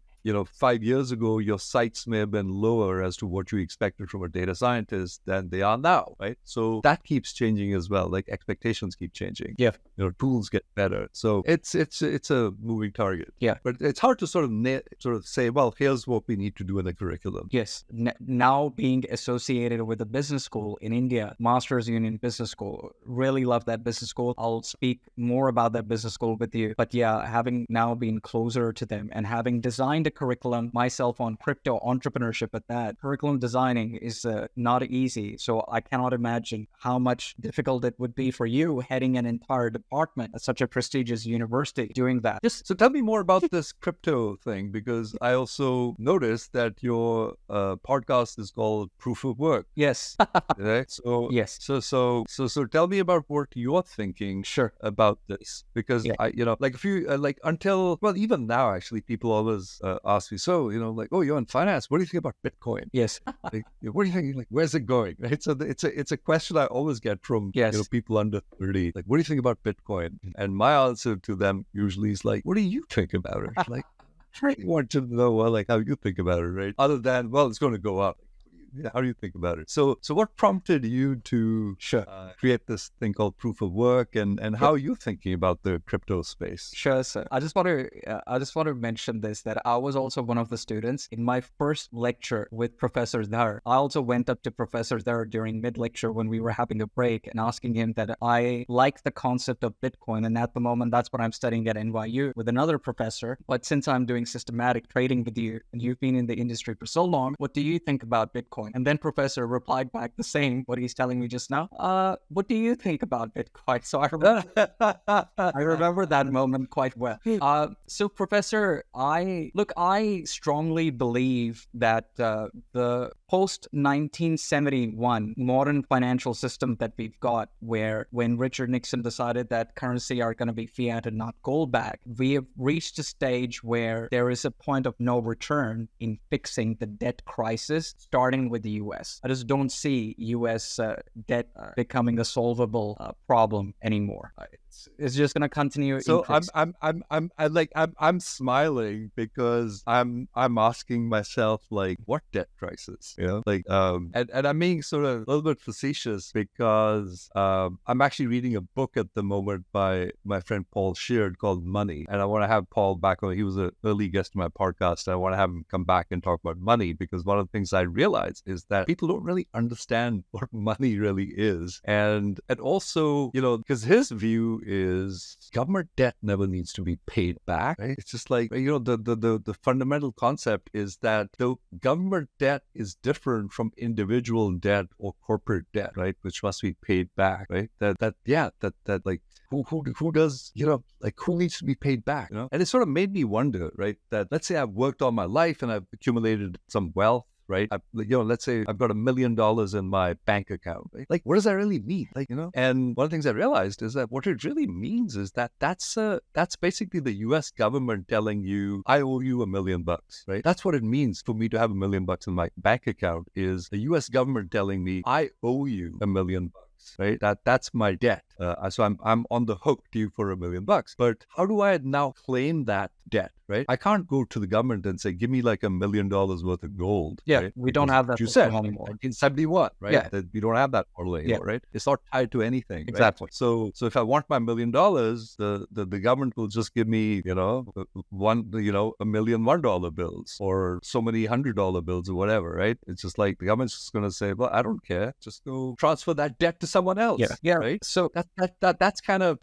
5 years ago, your sights may have been lower as to what you expected from a data scientist than they are now, right? So that keeps changing as well. Like expectations keep changing. Yeah. Tools get better. So it's a moving target. Yeah. But it's hard to sort of say, well, here's what we need to do in the curriculum. Yes. Now being associated with a business school in India, Masters Union Business School, really love that business school. I'll speak more about that business school with you. But yeah, having now been closer to them and having designed a curriculum myself on crypto entrepreneurship at that, curriculum designing is not easy. So I cannot imagine how much difficult it would be for you heading an entire department at such a prestigious university doing that. So tell me more about this crypto thing, because I also noticed that your podcast is called Proof of Work. Yes. Right? So yes. So tell me about what you're thinking about this, because even now actually people always ask me, oh, you're in finance, what do you think about Bitcoin? Yes. Like, what do you think? Like, where's it going? Right. So it's a question I always get from people under 30. Like, what do you think about Bitcoin? And my answer to them usually is like, what do you think about it? Like, I want to know how you think about it, right? Other than, well, it's going to go up. How do you think about it? So what prompted you to create this thing called Proof of Work, and how are you thinking about the crypto space? Sure, sir. I just want to mention this, that I was also one of the students in my first lecture with Professor Dhar. I also went up to Professor Dhar during mid-lecture when we were having a break and asking him that I like the concept of Bitcoin, and at the moment that's what I'm studying at NYU with another professor. But since I'm doing systematic trading with you and you've been in the industry for so long, what do you think about Bitcoin? And then Professor replied back the same, what he's telling me just now. What do you think about Bitcoin? So I remember that moment quite well. So Professor, I strongly believe that the post-1971 modern financial system that we've got, where when Richard Nixon decided that currency are going to be fiat and not gold backed, we have reached a stage where there is a point of no return in fixing the debt crisis, starting with the U.S. I just don't see U.S. Debt becoming a solvable problem anymore. It's just going to continue. So I'm smiling because I'm asking myself, like, what debt crisis? And I'm being sort of a little bit facetious because I'm actually reading a book at the moment by my friend Paul Sheard called Money, and I want to have Paul back on. He was an early guest in my podcast, and I want to have him come back and talk about money, because one of the things I realized is that people don't really understand what money really is, and also, because his view is government debt never needs to be paid back. Right? It's just like, the fundamental concept is that the government debt is different from individual debt or corporate debt, right? Which must be paid back, right? Who does, who needs to be paid back, And it sort of made me wonder, right? That let's say I've worked all my life and I've accumulated some wealth, right? Let's say I've got $1 million in my bank account, right? Like, what does that really mean? And one of the things I realized is that what it really means is that that's basically the U.S. government telling you, I owe you $1 million, right? That's what it means for me to have $1 million in my bank account, is the U.S. government telling me, I owe you $1 million. Right, that's my debt. So I'm on the hook to you for $1 million. But how do I now claim that debt? Right, I can't go to the government and say, give me like $1 million worth of gold. Yeah, right? We don't have that. You said anymore. 1971, right? Yeah, that we don't have that model anymore, right? It's not tied to anything. Exactly. Right? So if I want my $1 million, the government will just give me, $1 million $1 bills or so many $100 bills or whatever, right? It's just like the government's just going to say, well, I don't care, just go transfer that debt to someone else. Yeah. Right. So that's kind of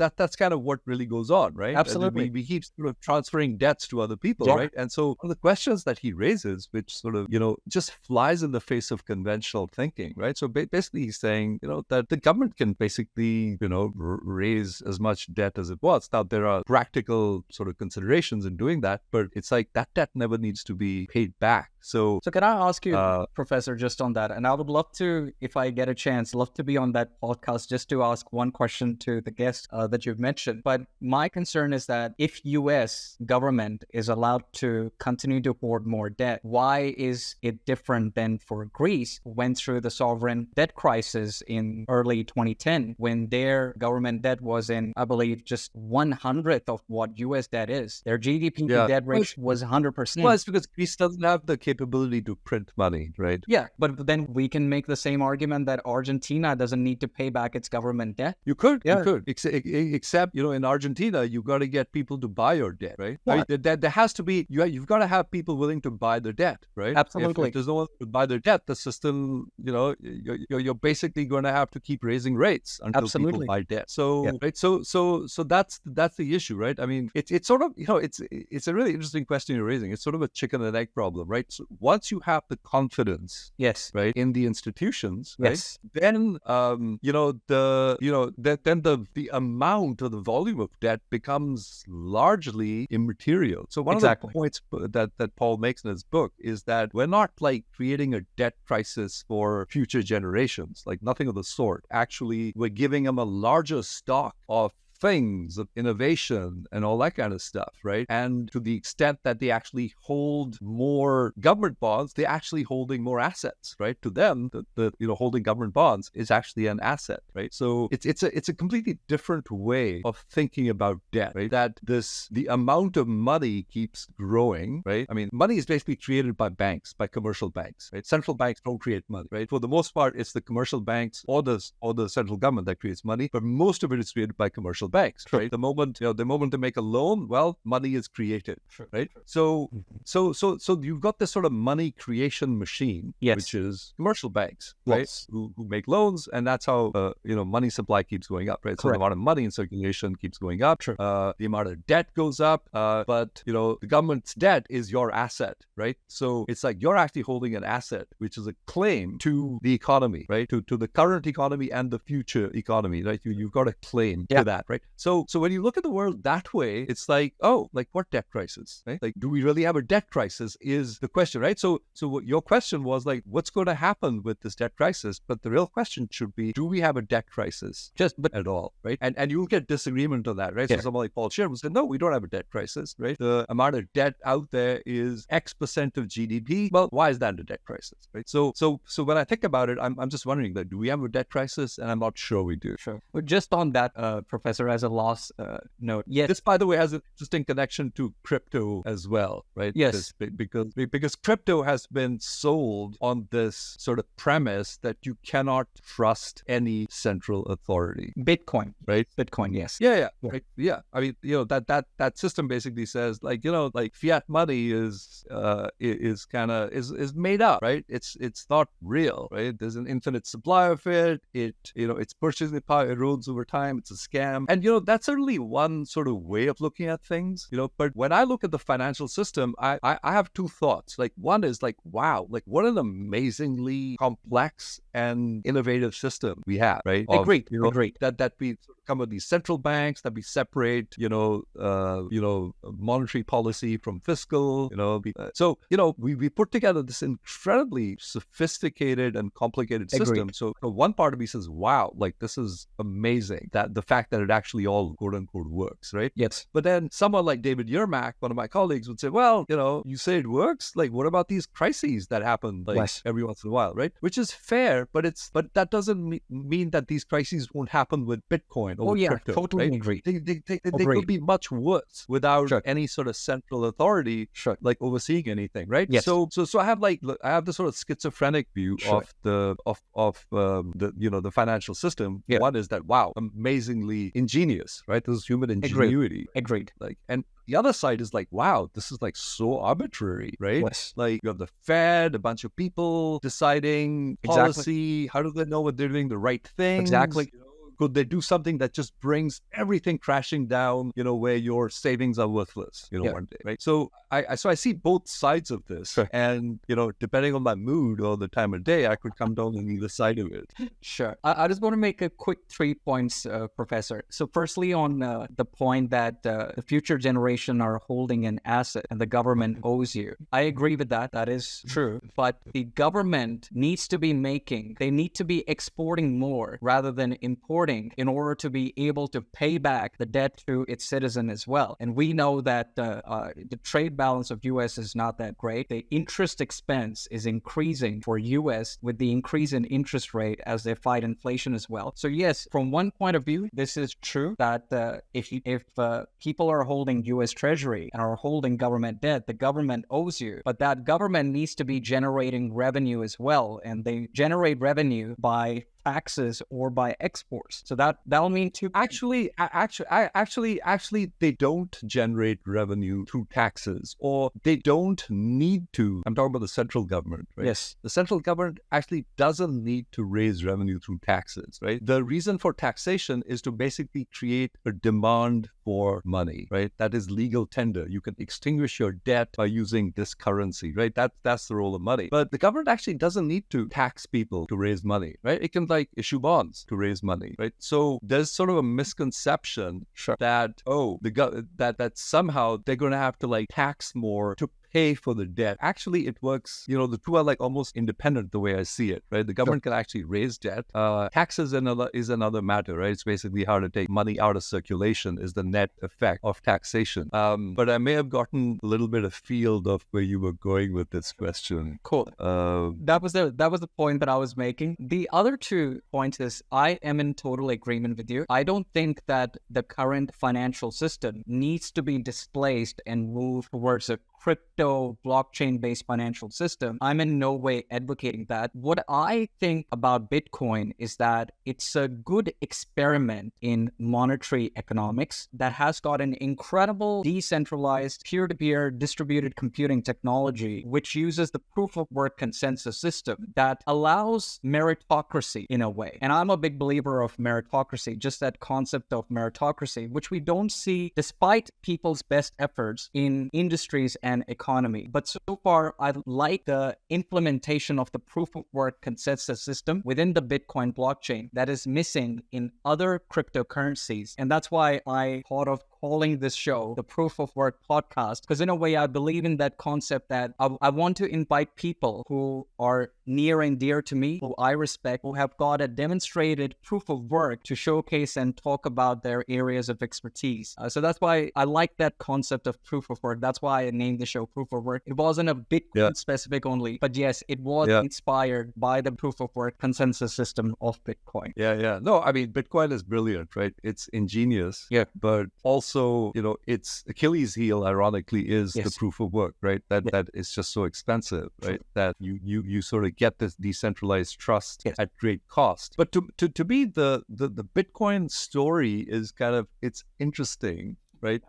what really goes on, right? Absolutely. We keep sort of transferring debts to other people, right? And so one of the questions that he raises, which sort of, just flies in the face of conventional thinking, right? So basically he's saying, that the government can basically, raise as much debt as it wants. Now, there are practical sort of considerations in doing that, but it's like that debt never needs to be paid back. So can I ask you, Professor, just on that? And I would love to, if I get a chance, love to be on that podcast just to ask one question to the guest that you've mentioned. But my concern is that if U.S. government is allowed to continue to hoard more debt, why is it different than for Greece, who went through the sovereign debt crisis in early 2010 when their government debt was in, I believe, just 1/100th of what U.S. debt is. Their GDP to debt ratio was 100%. Well, it's because Greece doesn't have the capability to print money, right? Yeah, but then we can make the same argument that Argentina doesn't need to pay back its government debt. You could. Except, in Argentina, you've got to get people to buy your debt, right? I mean, there has to be, you've got to have people willing to buy their debt, right? Absolutely. If there's no one to buy their debt, the system, you're basically going to have to keep raising rates until people buy debt. So, right? So that's the issue, right? I mean, it's sort of, it's a really interesting question you're raising. It's sort of a chicken and egg problem, right? So once you have the confidence, right, in the institutions, right, then the amount or the volume of debt becomes largely immaterial. So one of the points that Paul makes in his book is that we're not like creating a debt crisis for future generations, like nothing of the sort. Actually, we're giving them a larger stock of things, of innovation and all that kind of stuff, right? And to the extent that they actually hold more government bonds, they're actually holding more assets, right? To them, the holding government bonds is actually an asset, right? So it's a completely different way of thinking about debt, right? That the amount of money keeps growing, right? I mean, money is basically created by banks, by commercial banks, right? Central banks don't create money, right? For the most part, it's the commercial banks or the central government that creates money, but most of it is created by commercial banks, right? The moment they make a loan, well, money is created, right? So you've got this sort of money creation machine, which is commercial banks, right? Who make loans, and that's how money supply keeps going up, right? So the amount of money in circulation keeps going up, the amount of debt goes up, but the government's debt is your asset, right? So it's like you're actually holding an asset, which is a claim to the economy, right? To the current economy and the future economy, right? You've got a claim to that, right? So when you look at the world that way, it's like, what debt crisis, right? Like, do we really have a debt crisis is the question, right? So what your question was like, what's going to happen with this debt crisis? But the real question should be, do we have a debt crisis at all, right? And you'll get disagreement on that, right? So someone like Paul Scher will say, no, we don't have a debt crisis, right? The amount of debt out there is X% of GDP. Well, why is that a debt crisis, right? So when I think about it, I'm just wondering that, do we have a debt crisis? And I'm not sure we do. Sure. But just on that, Professor, as a last note. Yes. This, by the way, has an interesting connection to crypto as well, right? Yes. Because crypto has been sold on this sort of premise that you cannot trust any central authority. Bitcoin, right? Bitcoin, yes. Yeah. Right? Yeah. I mean, that system basically says like fiat money is made up, right? It's not real, right? There's an infinite supply of it. Its purchasing power erodes over time. It's a scam. And that's certainly one sort of way of looking at things, but when I look at the financial system, I have two thoughts. Like, one is like, wow, like what an amazingly complex and innovative system we have, right? Agreed. That we sort of come with these central banks, that we separate, monetary policy from fiscal, so we put together this incredibly sophisticated and complicated system. So one part of me says, wow, like this is amazing, that the fact that it actually all quote unquote works, right? Yes. But then someone like David Yermak, one of my colleagues, would say, well, you say it works, like what about these crises that happen like every once in a while, right? Which is fair, but that doesn't mean that these crises won't happen with Bitcoin or with crypto. Totally right? agree. They could be much worse without any sort of central authority like overseeing anything, right? Yes. So I have this sort of schizophrenic view of the financial system. Yeah. One is that, wow, amazingly ingenious, right? This is human ingenuity. Agreed. Like, and the other side is like, wow, this is like so arbitrary, right? Yes. Like you have the Fed, a bunch of people deciding policy. How do they know what they're doing the right thing? Exactly. could they do something that just brings everything crashing down, where your savings are worthless, one day, right? So I see both sides of this. Sure. And, depending on my mood or the time of day, I could come down on either side of it. Sure. I just want to make a quick 3 points, Professor. So firstly, on the point that the future generation are holding an asset and the government owes you. I agree with that. That is true. But the government needs to be they need to be exporting more rather than importing in order to be able to pay back the debt to its citizen as well. And we know that the trade balance of U.S. is not that great. The interest expense is increasing for U.S. with the increase in interest rate as they fight inflation as well. So yes, from one point of view, this is true that if people are holding U.S. Treasury and are holding government debt, the government owes you. But that government needs to be generating revenue as well, and they generate revenue by taxes or by exports. So that'll mean two. Actually, they don't generate revenue through taxes, or they don't need to. I'm talking about the central government, right? Yes. The central government actually doesn't need to raise revenue through taxes, right? The reason for taxation is to basically create a demand for money, right? That is legal tender. You can extinguish your debt by using this currency, right? That's the role of money. But the government actually doesn't need to tax people to raise money, right? It can issue bonds to raise money, right? So there's sort of a misconception that that somehow they're going to have to tax more to pay for the debt. Actually, it works. The two are almost independent the way I see it, right? The government can actually raise debt. Taxes is another matter, right? It's basically how to take money out of circulation is the net effect of taxation. But I may have gotten a little bit afield of where you were going with this question. Cool. That was the point that I was making. The other 2 points is I am in total agreement with you. I don't think that the current financial system needs to be displaced and move towards a crypto blockchain-based financial system. I'm in no way advocating that. What I think about Bitcoin is that it's a good experiment in monetary economics that has got an incredible decentralized peer-to-peer distributed computing technology, which uses the proof of work consensus system that allows meritocracy in a way. And I'm a big believer of meritocracy, just that concept of meritocracy, which we don't see despite people's best efforts in industries and economy. But so far, I like the implementation of the proof of work consensus system within the Bitcoin blockchain that is missing in other cryptocurrencies. And that's why I thought of calling this show the Proof of Work Podcast, because in a way, I believe in that concept that I want to invite people who are near and dear to me, who I respect, who have got a demonstrated proof of work to showcase and talk about their areas of expertise. So that's why I like that concept of proof of work. That's why I named the show Proof of Work. It wasn't a Bitcoin specific only, but yes, it was inspired by the proof of work consensus system of Bitcoin. Yeah. No, I mean, Bitcoin is brilliant, right? It's ingenious, but also, its Achilles heel, ironically, is the proof of work, right? That is just so expensive, right? That you sort of get this decentralized trust at great cost. But to me, the Bitcoin story is it's interesting, right?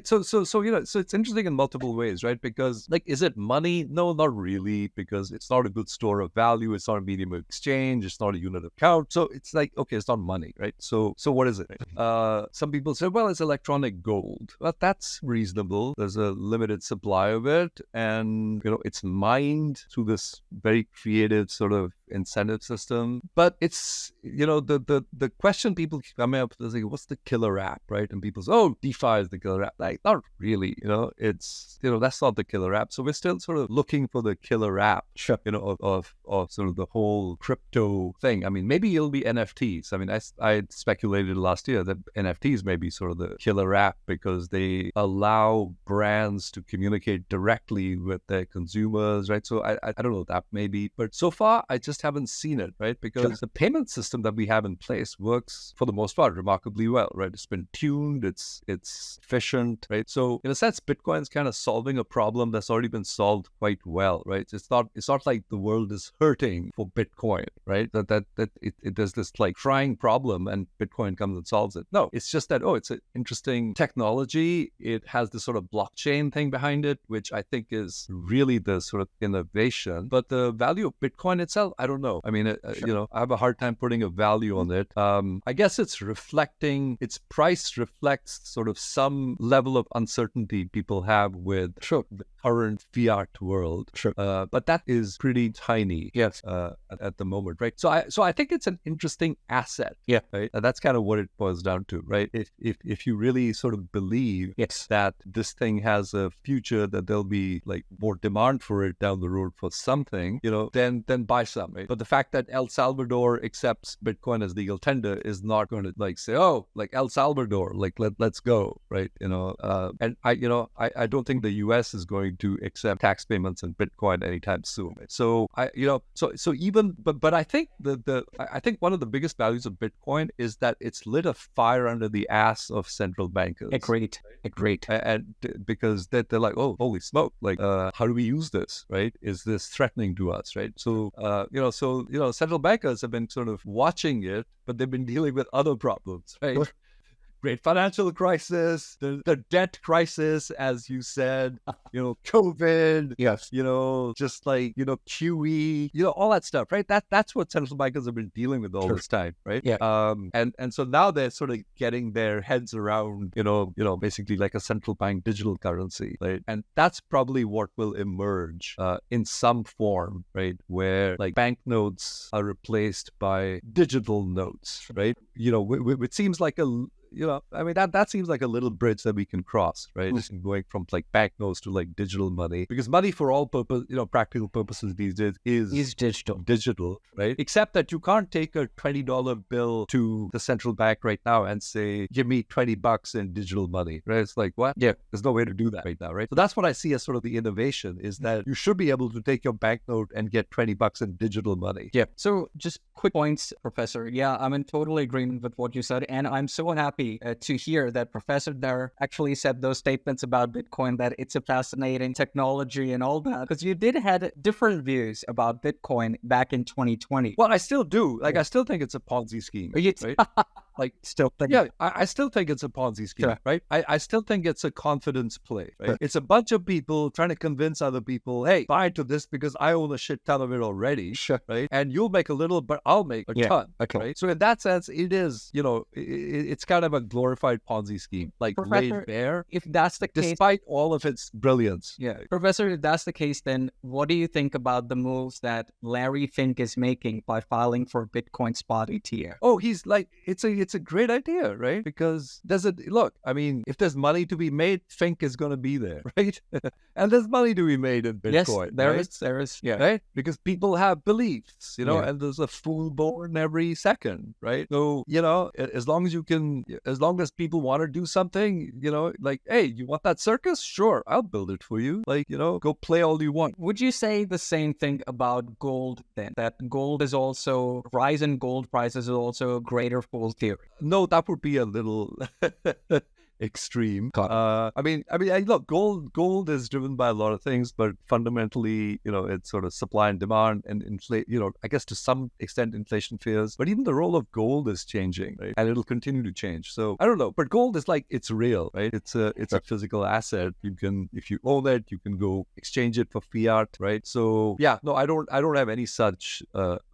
So it's interesting in multiple ways, right? Because is it money? No, not really, because it's not a good store of value. It's not a medium of exchange. It's not a unit of count. So it's okay, it's not money, right? So what is it? Some people say, well, it's electronic gold. Well, that's reasonable. There's a limited supply of it, and it's mined through this very creative sort of incentive system. But it's the question people keep coming up with is what's the killer app, right? And people say, oh, DeFi is the killer app. Not really, it's that's not the killer app. So we're still sort of looking for the killer app, of sort of the whole crypto thing. I mean, maybe it'll be NFTs. I mean, I speculated last year that NFTs may be sort of the killer app because they allow brands to communicate directly with their consumers, right? So I don't know, that may be, but so far I just haven't seen it, right? Because the payment system that we have in place works for the most part remarkably well, right? It's been tuned, it's efficient, right? So in a sense, Bitcoin's kind of solving a problem that's already been solved quite well, right? It's not like the world is hurting for Bitcoin, right? That there's this trying problem and Bitcoin comes and solves it. No, it's just that, it's an interesting technology. It has this sort of blockchain thing behind it, which I think is really the sort of innovation. But the value of Bitcoin itself, I I don't know. I mean, I have a hard time putting a value on it. I guess its price reflects sort of some level of uncertainty people have with the current fiat world. But that is pretty tiny. Yes. At the moment, right? So I think it's an interesting asset. Yeah. Right. And that's kind of what it boils down to, right? If you really sort of believe that this thing has a future, that there'll be like more demand for it down the road for something, then buy some, right? But the fact that El Salvador accepts Bitcoin as legal tender is not going to like say, oh, like El Salvador, like let's go, right? And I don't think the US is going to accept tax payments in Bitcoin anytime soon. Right? So but I think I think one of the biggest values of Bitcoin is that it's lit a fire under the ass of central bankers. Agreed. And because they're like, oh, holy smoke, like how do we use this, right? Is this threatening to us, right? So central bankers have been sort of watching it, but they've been dealing with other problems, right? Great financial crisis, the debt crisis, as you said, COVID, yes, just like, QE, all that stuff, right? That's what central bankers have been dealing with all this time, right? Yeah. And so now they're sort of getting their heads around, basically like a central bank digital currency, right? And that's probably what will emerge in some form, right? Where like banknotes are replaced by digital notes, right? It seems like that seems like a little bridge that we can cross, right? Just going from like banknotes to like digital money, because money for all purpose, practical purposes these days is digital, right? Except that you can't take a $20 bill to the central bank right now and say, give me $20 in digital money, right? It's like, what? Yeah, there's no way to do that right now, right? So that's what I see as sort of the innovation, is that you should be able to take your banknote and get $20 in digital money. Yeah. So just quick points, Professor. Yeah, I'm in total agreement with what you said, and I'm so happy to hear that Professor Dhar actually said those statements about Bitcoin, that it's a fascinating technology and all that, because you did had different views about Bitcoin back in 2020. Well, I still do. Like, I still think it's a Ponzi scheme, right? Like, still think, yeah, I still think it's a Ponzi scheme, right? I still think it's a confidence play, right? It's a bunch of people trying to convince other people, hey, buy into this because I own a shit ton of it already, right? And you'll make a little, but I'll make a ton, right? So in that sense, it is, it's kind of a glorified Ponzi scheme, like laid bare. If that's the case, despite all of its brilliance. Yeah, Professor, if that's the case, then what do you think about the moves that Larry Fink is making by filing for Bitcoin spot ETF? Oh, he's like, it's a great idea, right? Because I mean, if there's money to be made, Fink is going to be there, right? And there's money to be made in Bitcoin. Yes, there is, yeah. Right? Because people have beliefs, and there's a fool born every second, right? So, as long as people want to do something, like, hey, you want that circus? Sure, I'll build it for you. Like, go play all you want. Would you say the same thing about gold then? That gold is also, rise in gold prices is also a greater fool theory? No, that would be a little extreme. I mean, look, gold is driven by a lot of things, but fundamentally, it's sort of supply and demand and I guess to some extent inflation fears. But even the role of gold is changing, right? And it'll continue to change. So I don't know, but gold is like, it's real, right? It's a physical asset. You can, if you own it, you can go exchange it for fiat, right? So yeah, no, I don't have any such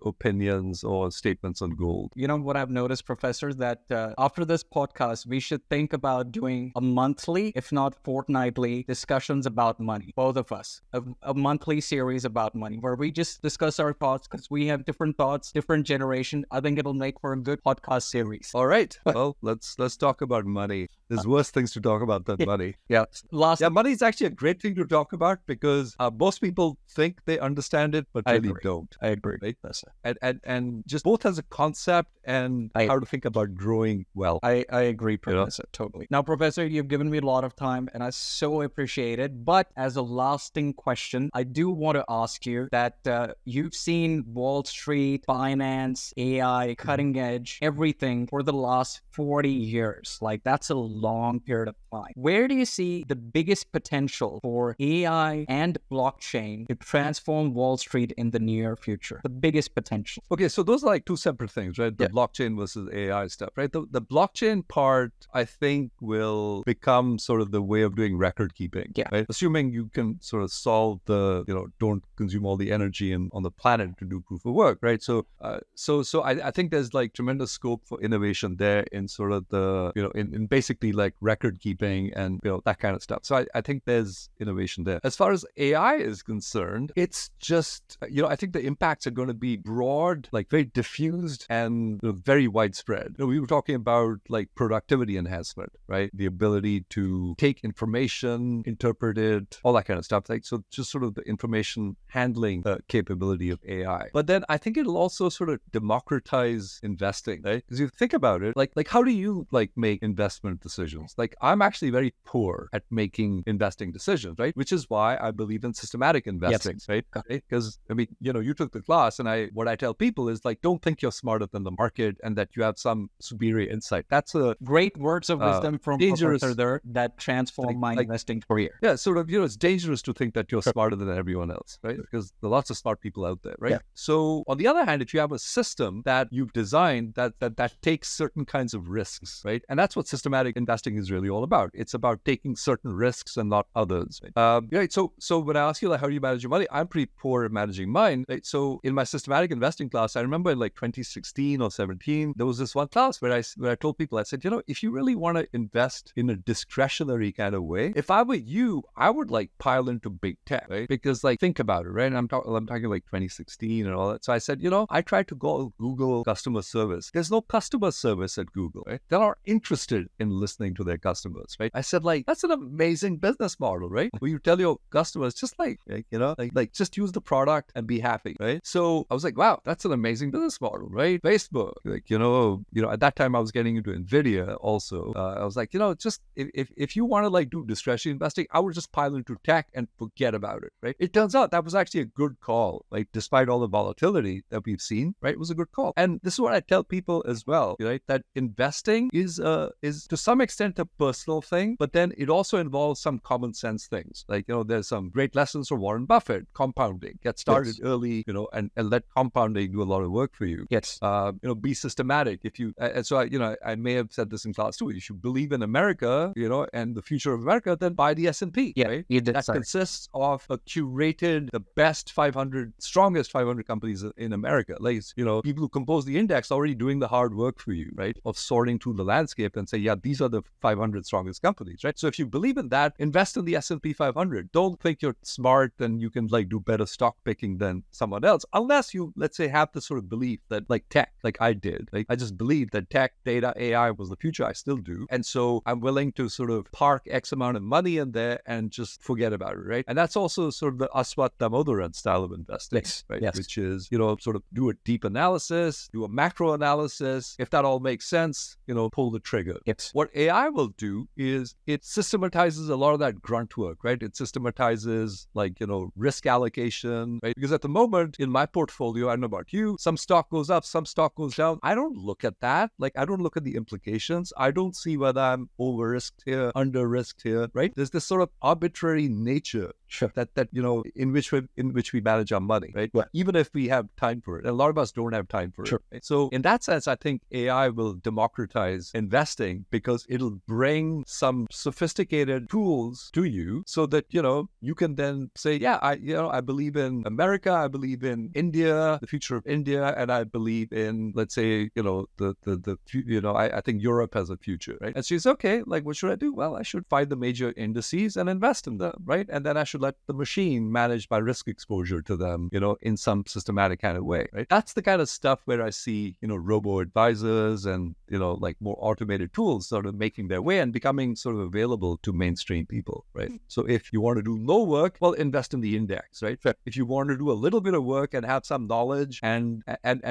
opinions or statements on gold. You know what I've noticed, Professor, that after this podcast, we should think about doing a monthly, if not fortnightly, discussions about money, both of us. A monthly series about money where we just discuss our thoughts, because we have different thoughts, different generation. I think it'll make for a good podcast series. All right. Well, let's talk about money. There's worse things to talk about than money. Yeah. Money is actually a great thing to talk about, because most people think they understand it, but really don't. I agree. Right? And just both as a concept and how to think about growing wealth. I agree, Professor. Totally. Now, Professor, you've given me a lot of time and I so appreciate it. But as a lasting question, I do want to ask you that you've seen Wall Street, finance, AI, cutting edge, everything for the last 40 years. Like, that's a long period of time. Where do you see the biggest potential for AI and blockchain to transform Wall Street in the near future? The biggest potential. Okay, so those are like two separate things, right? The blockchain versus AI stuff, right? The blockchain part, I think, will become sort of the way of doing record keeping. Yeah. Right? Assuming you can sort of solve the, don't consume all the energy on the planet to do proof of work, right? So I think there's like tremendous scope for innovation there in sort of the, in basically like record keeping and, that kind of stuff. So I think there's innovation there. As far as AI is concerned, it's just, I think the impacts are going to be broad, like very diffused and very widespread. We were talking about like productivity enhancement, right? The ability to take information, interpret it, all that kind of stuff. Like, so just sort of the information handling capability of AI. But then I think it'll also sort of democratize investing, right? Because you think about it, like how do you like make investment decisions? Like I'm actually very poor at making investing decisions, right? Which is why I believe in systematic investing, right? Because I mean, you took the class, and what I tell people is like, don't think you're smarter than the market and that you have some superior insight. That's a great words of wisdom from dangerous, Professor Dhar that transformed my investing career. Yeah, sort of, it's dangerous to think that you're smarter than everyone else, right? Because there are lots of smart people out there, right? Yeah. So on the other hand, if you have a system that you've designed that takes certain kinds of risks, right? And that's what systematic investing is really all about. It's about taking certain risks and not others. Right? So when I ask you like, how do you manage your money? I'm pretty poor at managing mine. Right? So in my systematic investing class, I remember in like 2016 or 17, there was this one class where I told people, I said, if you really want to invest in a discretionary kind of way, if I were you, I would like pile into big tech, right? Because like, think about it, right? And I'm talking like 2016 and all that. So I said, I tried to go Google customer service. There's no customer service at Google, right? They're not interested in listening to their customers, right? I said, like, that's an amazing business model, right? Where you tell your customers, just like just use the product and be happy, right? So I was like, wow, that's an amazing business model, right? Facebook, like, at that time I was getting into NVIDIA also. I was like, just if you want to like do discretionary investing, I would just pile into tech and forget about it, right? It turns out that was actually a good call, like despite all the volatility that we've seen, right? It was a good call. And this is what I tell people as well, right? That investing is to some extent a personal thing, but then it also involves some common sense things. Like, there's some great lessons from Warren Buffett, compounding, get started early, and let compounding do a lot of work for you. Yes. Be systematic. If you, and so I may have said this in class too, if you believe in America, and the future of America, then buy the S&P, right? That consists of a curated, the best 500, strongest 500 companies in America. Like, people who compose the index already doing the hard work for you, right? Of sorting through the landscape and say, yeah, these are the 500 strongest companies, right? So if you believe in that, invest in the S&P 500. Don't think you're smart and you can like do better stock picking than someone else, unless you, let's say, have the sort of belief that like tech, like I did, like I just believed that tech, data, AI was the future. I still do. And so I'm willing to sort of park X amount of money in there and just forget about it, right? And that's also sort of the Aswat Damodaran style of investing, right? Yes. Which is, sort of do a deep analysis, do a macro analysis. If that all makes sense, pull the trigger. Yes. What AI will do is it systematizes a lot of that grunt work, right? It systematizes like, risk allocation, right? Because at the moment in my portfolio, I don't know about you, some stock goes up, some stock goes down. I don't look at that. Like, I don't look at the implications. I don't see whether I'm over-risked here, under-risked here, right? There's this sort of arbitrary nature that in which we manage our money, right? Even if we have time for it. And a lot of us don't have time for it. Right? So in that sense, I think AI will democratize investing because it'll bring some sophisticated tools to you so that, you can then say, yeah, I believe in America, I believe in India, the future of India, and I believe in, let's say, I think Europe has a future, right? And she's okay, like, what should I do? Well, I should find the major indices and invest in them, right? And then I should let the machine manage my risk exposure to them, in some systematic kind of way, right? That's the kind of stuff where I see, robo-advisors and, like more automated tools sort of making their way and becoming sort of available to mainstream people, right? So if you want to do low work, well, invest in the index, right? If you want to do a little bit of work and have some knowledge and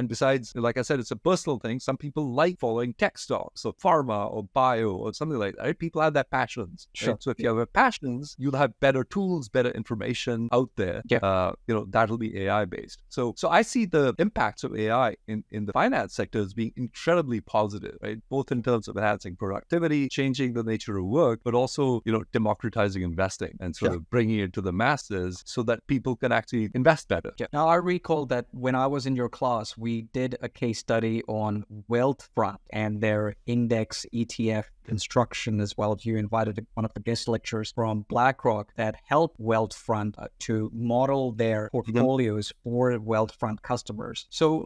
besides, like I said, it's a personal thing. Some people like following tech stocks or pharma or bio or something like that, right? People have their passions, right? So if you have passions, you'll have better tools, better information out there. That'll be AI based. So I see the impacts of AI in the finance sector as being incredibly positive, right? Both in terms of enhancing productivity, changing the nature of work, but also, democratizing investing and sort of bringing it to the masses so that people can actually invest better. Now, I recall that when I was in your class, we did a case study on Wealthfront and their index ETF construction as well. You invited one of the guest lecturers from BlackRock that helped Wealthfront to model their portfolios for Wealthfront customers. So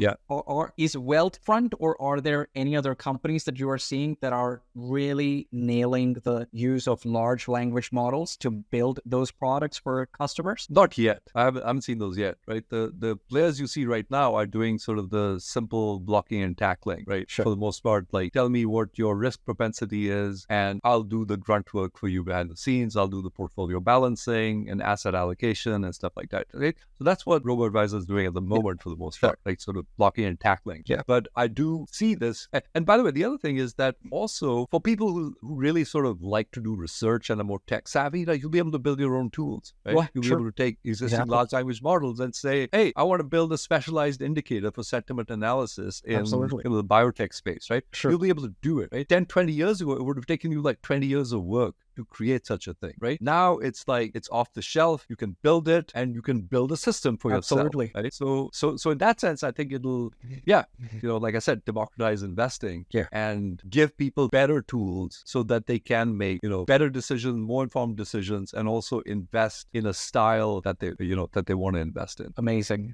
is Wealthfront, or are there any other companies that you are seeing that are really nailing the use of large language models to build those products for customers? Not yet. I haven't seen those yet, right? The players you see right now are doing sort of the simple blocking and tackling, right? Sure. For the most part, like, tell me what your risk propensity is, and I'll do the grunt work for you behind the scenes. I'll do the portfolio balancing and asset allocation and stuff like that, right? So that's what robo-advisor is doing at the moment for the most part, like sort of blocking and tackling. Yeah. But I do see this. And by the way, the other thing is that also for people who really sort of like to do research and are more tech savvy, like, you'll be able to build your own tools, right? Well, You'll be able to take existing large language models and say, hey, I want to build a specialized indicator for sentiment analysis in the biotech space, right? Sure. You'll be able to do it, right? 10, 20 years ago, it would have taken you like 20 years of work to create such a thing, right? Now it's like, it's off the shelf. You can build it and you can build a system for yourself. Right? So in that sense, I think it'll, like I said, democratize investing and give people better tools so that they can make, better decisions, more informed decisions, and also invest in a style that they want to invest in. Amazing.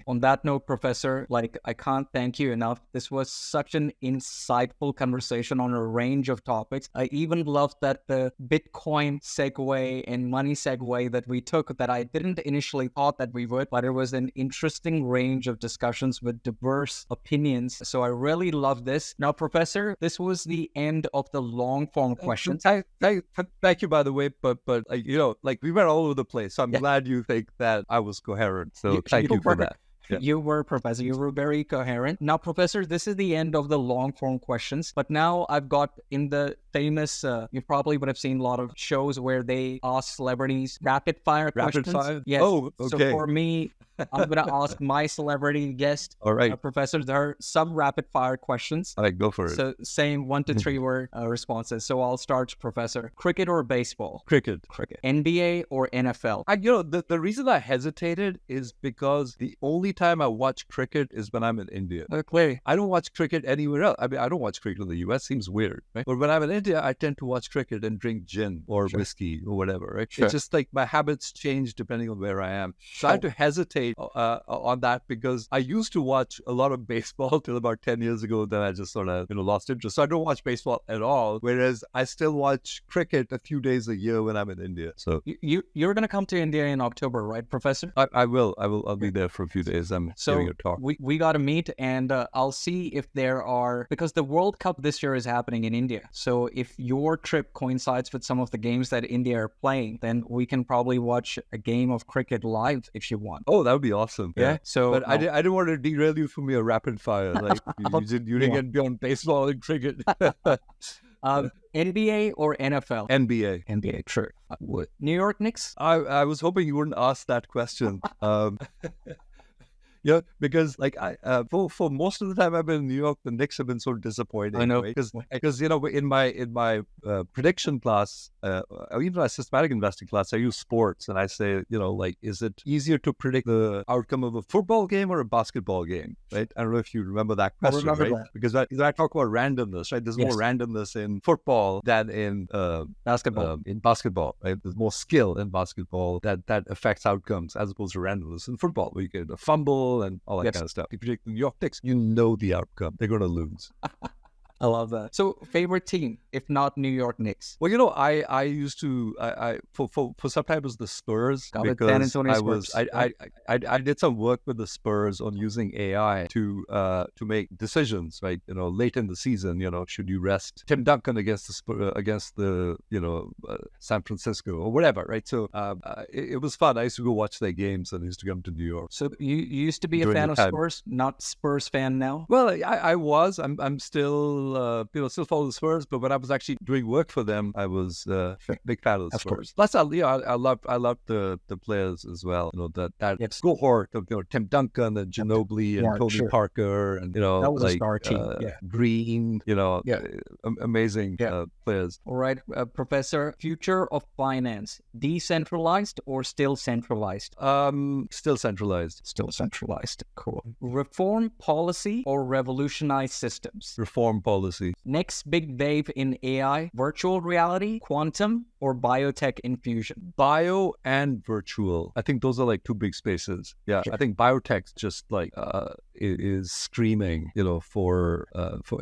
On that note, Professor, I can't thank you enough. This was such an insightful conversation on a range of topics. I even loved that the Bitcoin segue and money segue that we took, that I didn't initially thought that we would, but it was an interesting range of discussions with diverse opinions. So I really love this. Now, Professor, this was the end of the long form questions. Thank you, by the way, but we went all over the place. So I'm glad you think that I was coherent. So thank you for that. Yeah. You were, Professor. You were very coherent. Now, Professor, this is the end of the long-form questions. But now I've got in the famous, you probably would have seen a lot of shows where they ask celebrities rapid-fire questions. Rapid fire? Yes. Oh, okay. So for me, I'm going to ask my celebrity guest, all right, Professor Dhar, some rapid-fire questions. All right, go for it. So same 1 to 3 word responses. So I'll start, Professor. Cricket or baseball? Cricket. NBA or NFL? The reason I hesitated is because the only time I watch cricket is when I'm in India. Okay. I don't watch cricket anywhere else. I mean, I don't watch cricket in the US. Seems weird, right? But when I'm in India, I tend to watch cricket and drink gin or whiskey or whatever, right? It's just like my habits change depending on where I am. So I had to hesitate on that because I used to watch a lot of baseball till about 10 years ago. Then I just sort of lost interest. So I don't watch baseball at all. Whereas I still watch cricket a few days a year when I'm in India. So you're going to come to India in October, right, Professor? I will. I'll be there for a few days. I'm giving a talk. We got to meet, and I'll see if there are, because the World Cup this year is happening in India. So if your trip coincides with some of the games that India are playing, then we can probably watch a game of cricket live if you want. Oh, that would be awesome. Yeah. So, but I didn't want to derail you from your rapid fire. Like you didn't get beyond baseball and cricket. NBA or NFL? NBA. True. New York Knicks? I was hoping you wouldn't ask that question. Yeah, because for most of the time I've been in New York, the Knicks have been so disappointing. I know, because in my prediction class, or even my systematic investing class, I use sports and I say, is it easier to predict the outcome of a football game or a basketball game? Right? I don't know if you remember that question, right? That. Because I talk about randomness, right? There's more randomness in football than in basketball. In basketball, right? There's more skill in basketball that affects outcomes as opposed to randomness in football, where you get a fumble and all that kind of stuff. If you predict the New York Knicks, you know the outcome. They're going to lose. I love that. So, favorite team, if not New York Knicks? Well, I used to for some time it was the Spurs, because I did some work with the Spurs on using AI to make decisions, right? Late in the season, should you rest Tim Duncan against the San Francisco or whatever, right? So it was fun. I used to go watch their games and I used to come to New York. So you used to be a fan of Spurs, not Spurs fan now? Well, I was. I'm still. Still follow the Spurs, but when I was actually doing work for them, I was a big fan of the Spurs. Plus, I love the players as well. That cohort of Tim Duncan and Ginobili and Tony Parker and that was a star team. Green. Amazing players. All right, Professor. Future of finance: decentralized or still centralized? Still centralized. Still centralized. Cool. Reform policy or revolutionize systems? Reform policy. Next big wave in in AI, virtual reality, quantum, or biotech infusion? Bio and virtual. I think those are like two big spaces. Yeah, Sure. I think biotech just like is screaming, for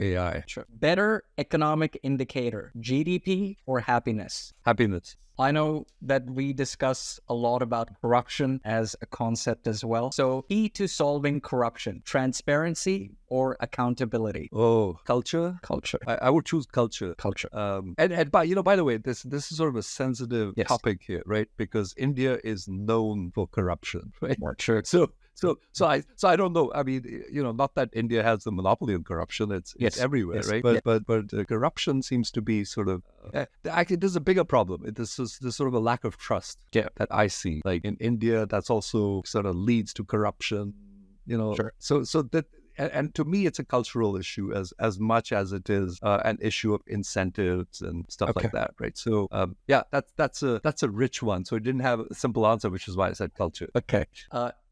AI. Sure. Better economic indicator, GDP or happiness? Happiness. I know that we discuss a lot about corruption as a concept as well. So, key to solving corruption, transparency or accountability? Oh, culture. Culture. I would choose culture. Culture. And by the way, this is sort of a sensitive Yes. topic here, right? Because India is known for corruption, right? Sure. So I don't know. I mean, not that India has the monopoly on corruption. It's Yes. everywhere, Yes. right? Yeah. But corruption seems to be sort of actually there's a bigger problem. There's sort of a lack of trust that I see. Like in India, that's also sort of leads to corruption. Sure. So that. And to me, it's a cultural issue as much as it is an issue of incentives and stuff Okay. like that, right? So that's a rich one. So it didn't have a simple answer, which is why I said culture. Okay.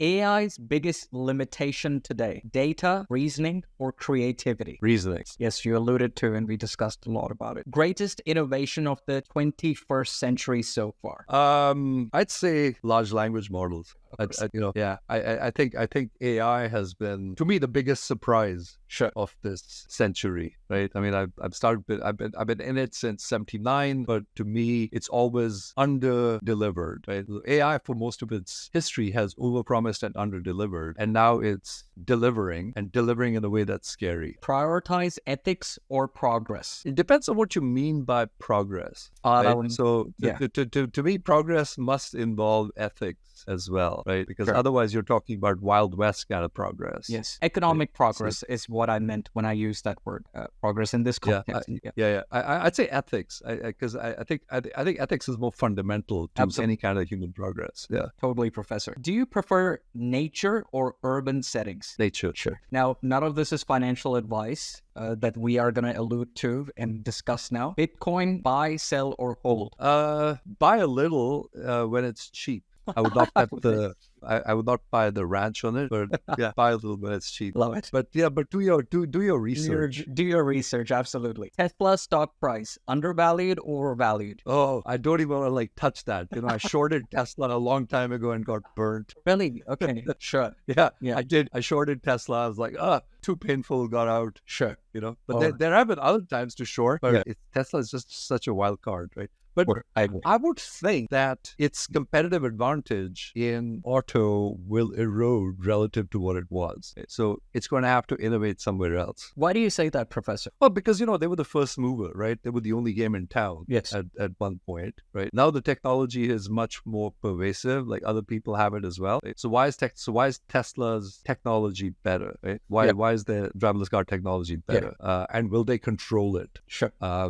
AI's biggest limitation today, data, reasoning, or creativity? Reasoning. Yes, you alluded to, and we discussed a lot about it. Greatest innovation of the 21st century so far? I'd say large language models. I think AI has been, to me, the biggest surprise of this century, right? I mean, I've been in it since '79, but to me, it's always under-delivered, right? AI, for most of its history, has overpromised and under-delivered, and now it's delivering in a way that's scary. Prioritize ethics or progress? It depends on what you mean by progress. That Right? one- So yeah. to me, progress must involve ethics as well, right? Because Sure. otherwise you're talking about Wild West kind of progress. Yes. Economic progress is what I meant when I used that word, progress in this Yeah, context. I'd say ethics, because I think ethics is more fundamental to Absolutely. any kind of human progress. Yeah, Totally, Professor. Do you prefer nature or urban settings? nature. Sure. Now, none of this is financial advice that we are going to allude to and discuss now. Bitcoin, buy, sell, or hold? Buy a little when it's cheap. I would not bet I would not buy the ranch on it, but yeah, buy a little when it's cheap. Love it. But yeah, but do your research. Do your research, absolutely. Tesla stock price, undervalued or overvalued? Oh, I don't even want to touch that. I shorted Tesla a long time ago and got burnt. Really? Okay, sure. Yeah, Yeah. I did. I shorted Tesla. I was like, too painful, got out. Sure. But Alright. there have been other times to short, but Yeah. Tesla is just such a wild card, right? But I agree. I would think that its competitive advantage in auto will erode relative to what it was. So it's going to have to innovate somewhere else. Why do you say that, Professor? Well, because, they were the first mover, right? They were the only game in town Yes. at one point, right? Now the technology is much more pervasive, like other people have it as well. Right? So why is Tesla's technology better, right? Why is their driverless car technology better? And will they control it? Sure. I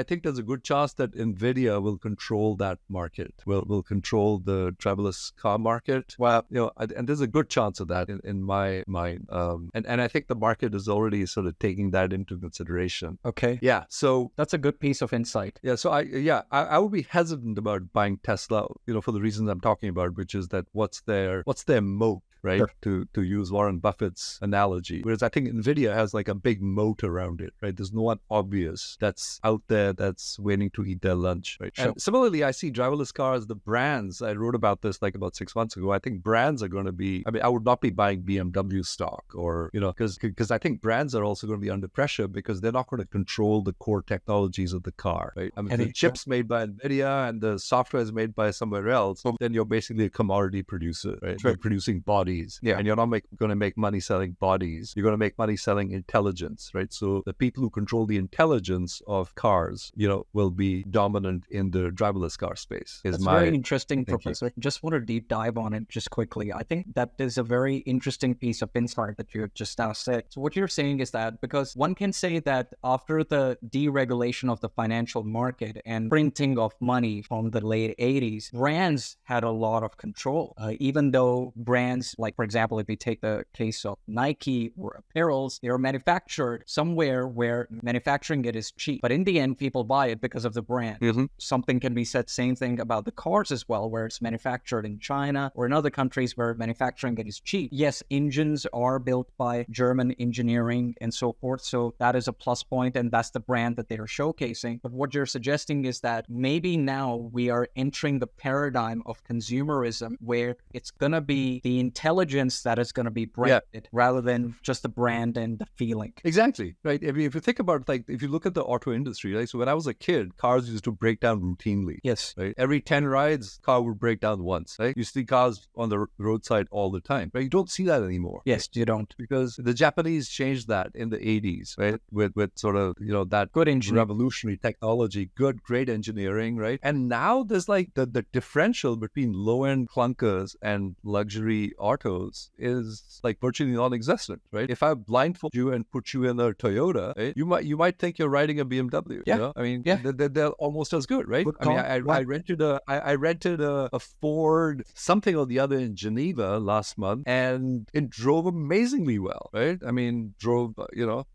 think there's a good chance that NVIDIA will control that market, will control the driverless car market. Wow. And there's a good chance of that in my mind. And I think the market is already sort of taking that into consideration. Okay. Yeah. So That's a good piece of insight. yeah, so I would be hesitant about buying Tesla, for the reasons I'm talking about, which is that what's their moat, right? Sure. To use Warren Buffett's analogy. Whereas I think NVIDIA has like a big moat around it, right? There's no one obvious that's out there that's waiting to eat their lunch, right? Sure. And similarly, I see driverless cars, the brands, I wrote about this like about 6 months ago. I think brands are going to be, I would not be buying BMW stock or, because I think brands are also going to be under pressure because they're not going to control the core technologies of the car, right? I mean, the chips made by NVIDIA and the software is made by somewhere else. So then you're basically a commodity producer, right? Sure. You're producing bodies. Yeah. And you're not going to make money selling bodies. You're going to make money selling intelligence, right? So the people who control the intelligence of cars, will be dominant in the driverless car space. That's very interesting, Professor. Just want to deep dive on it just quickly. I think that is a very interesting piece of insight that you have just now said. So what you're saying is that because one can say that after the deregulation of the financial market and printing of money from the late 80s, brands had a lot of control. Even though brands Like, for example, if we take the case of Nike or apparels, they are manufactured somewhere where manufacturing it is cheap. But in the end, people buy it because of the brand. Something can be said, same thing about the cars as well, where it's manufactured in China or in other countries where manufacturing it is cheap. Yes, engines are built by German engineering and so forth. So that is a plus point, and that's the brand that they are showcasing. But what you're suggesting is that maybe now we are entering the paradigm of consumerism where it's going to be the intelligence that is going to be branded rather than just the brand and the feeling. Exactly, right? I mean, if you think about, like, if you look at the auto industry, right? So when I was a kid, cars used to break down routinely. Yes. Right? Every 10 rides, car would break down once, right? You see cars on the roadside all the time, right? You don't see that anymore. Yes, you don't. Because the Japanese changed that in the 80s, right? With sort of, that Good engineering. Revolutionary technology, great engineering, right? And now there's like the differential between low-end clunkers and luxury autos is like virtually non-existent, right? If I blindfold you and put you in a Toyota, right, you might think you're riding a BMW. Yeah. I mean, they're almost as good, right? I mean, I rented a Ford something or the other in Geneva last month, and it drove amazingly well, right? I mean, drove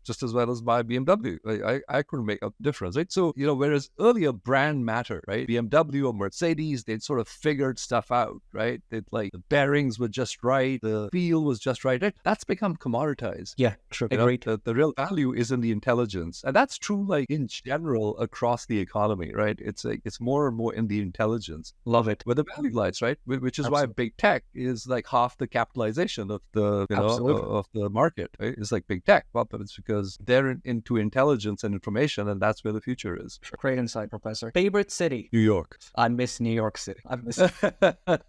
just as well as my BMW. Like, I couldn't make a difference, right? So whereas earlier brand mattered, right? BMW or Mercedes, they'd sort of figured stuff out, right? They'd like the bearings were just right, the feel was just right. That's become commoditized. Yeah, true. Agreed. The real value is in the intelligence, and that's true like in general across the economy, right? It's more and more in the intelligence. Love it. Where the value lies, right? Which is why big tech is like half the capitalization of the of the market, right? It's like big tech, but it's because they're into intelligence and information, and that's where the future is. Great insight, Professor. Favorite city? New York. I miss New York City. I miss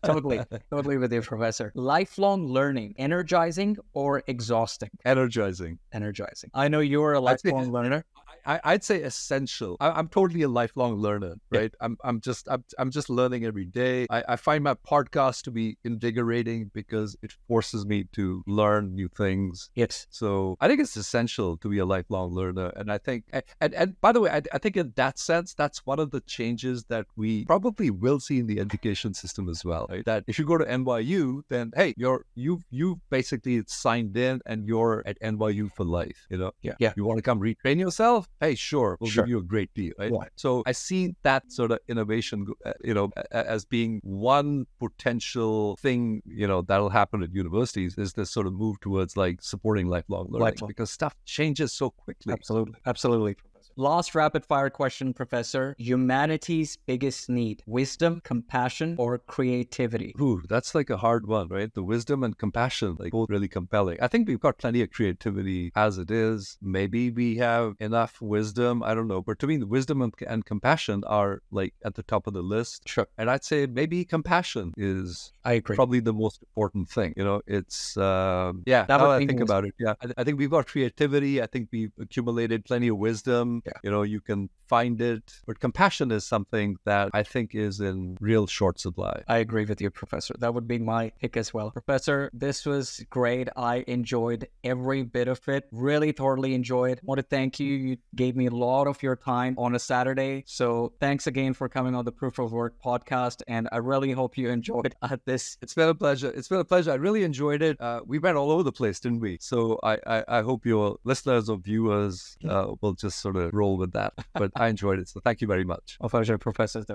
totally with you, Professor. Lifelong learning, energizing or exhausting? Energizing. I know you're a lifelong learner. I'd say essential. I'm totally a lifelong learner, right? Yeah. I'm just learning every day. I find my podcast to be invigorating because it forces me to learn new things. Yes. So I think it's essential to be a lifelong learner. And I think, and by the way, I think in that sense, that's one of the changes that we probably will see in the education system as well. Right? That if you go to NYU, then hey, you've basically signed in and you're at NYU for life. Yeah. You want to come retrain yourself? Hey, sure, we'll give you a great deal, right? So I see that sort of innovation, as being one potential thing, that'll happen at universities is this sort of move towards like supporting lifelong learning because stuff changes so quickly. Absolutely. Last rapid fire question, Professor. Humanity's biggest need, wisdom, compassion, or creativity? Ooh, that's like a hard one, right? The wisdom and compassion, like both really compelling. I think we've got plenty of creativity as it is. Maybe we have enough wisdom. I don't know. But to me, the wisdom and compassion are like at the top of the list. Sure. And I'd say maybe compassion is probably the most important thing. It's, now that I think about it. Yeah. I think we've got creativity. I think we've accumulated plenty of wisdom. Yeah. You can find it, but compassion is something that I think is in real short supply. I agree with you, Professor. That would be my pick as well. Professor, this was great. I enjoyed every bit of it. Really thoroughly enjoyed. I want to thank you. You gave me a lot of your time on a Saturday. So thanks again for coming on the Proof of Work podcast. And I really hope you enjoyed this. It's been a pleasure. I really enjoyed it. We went all over the place, didn't we? So I hope your listeners or viewers will just sort of roll with that. But I enjoyed it. So thank you very much. A pleasure, Professor Dhar.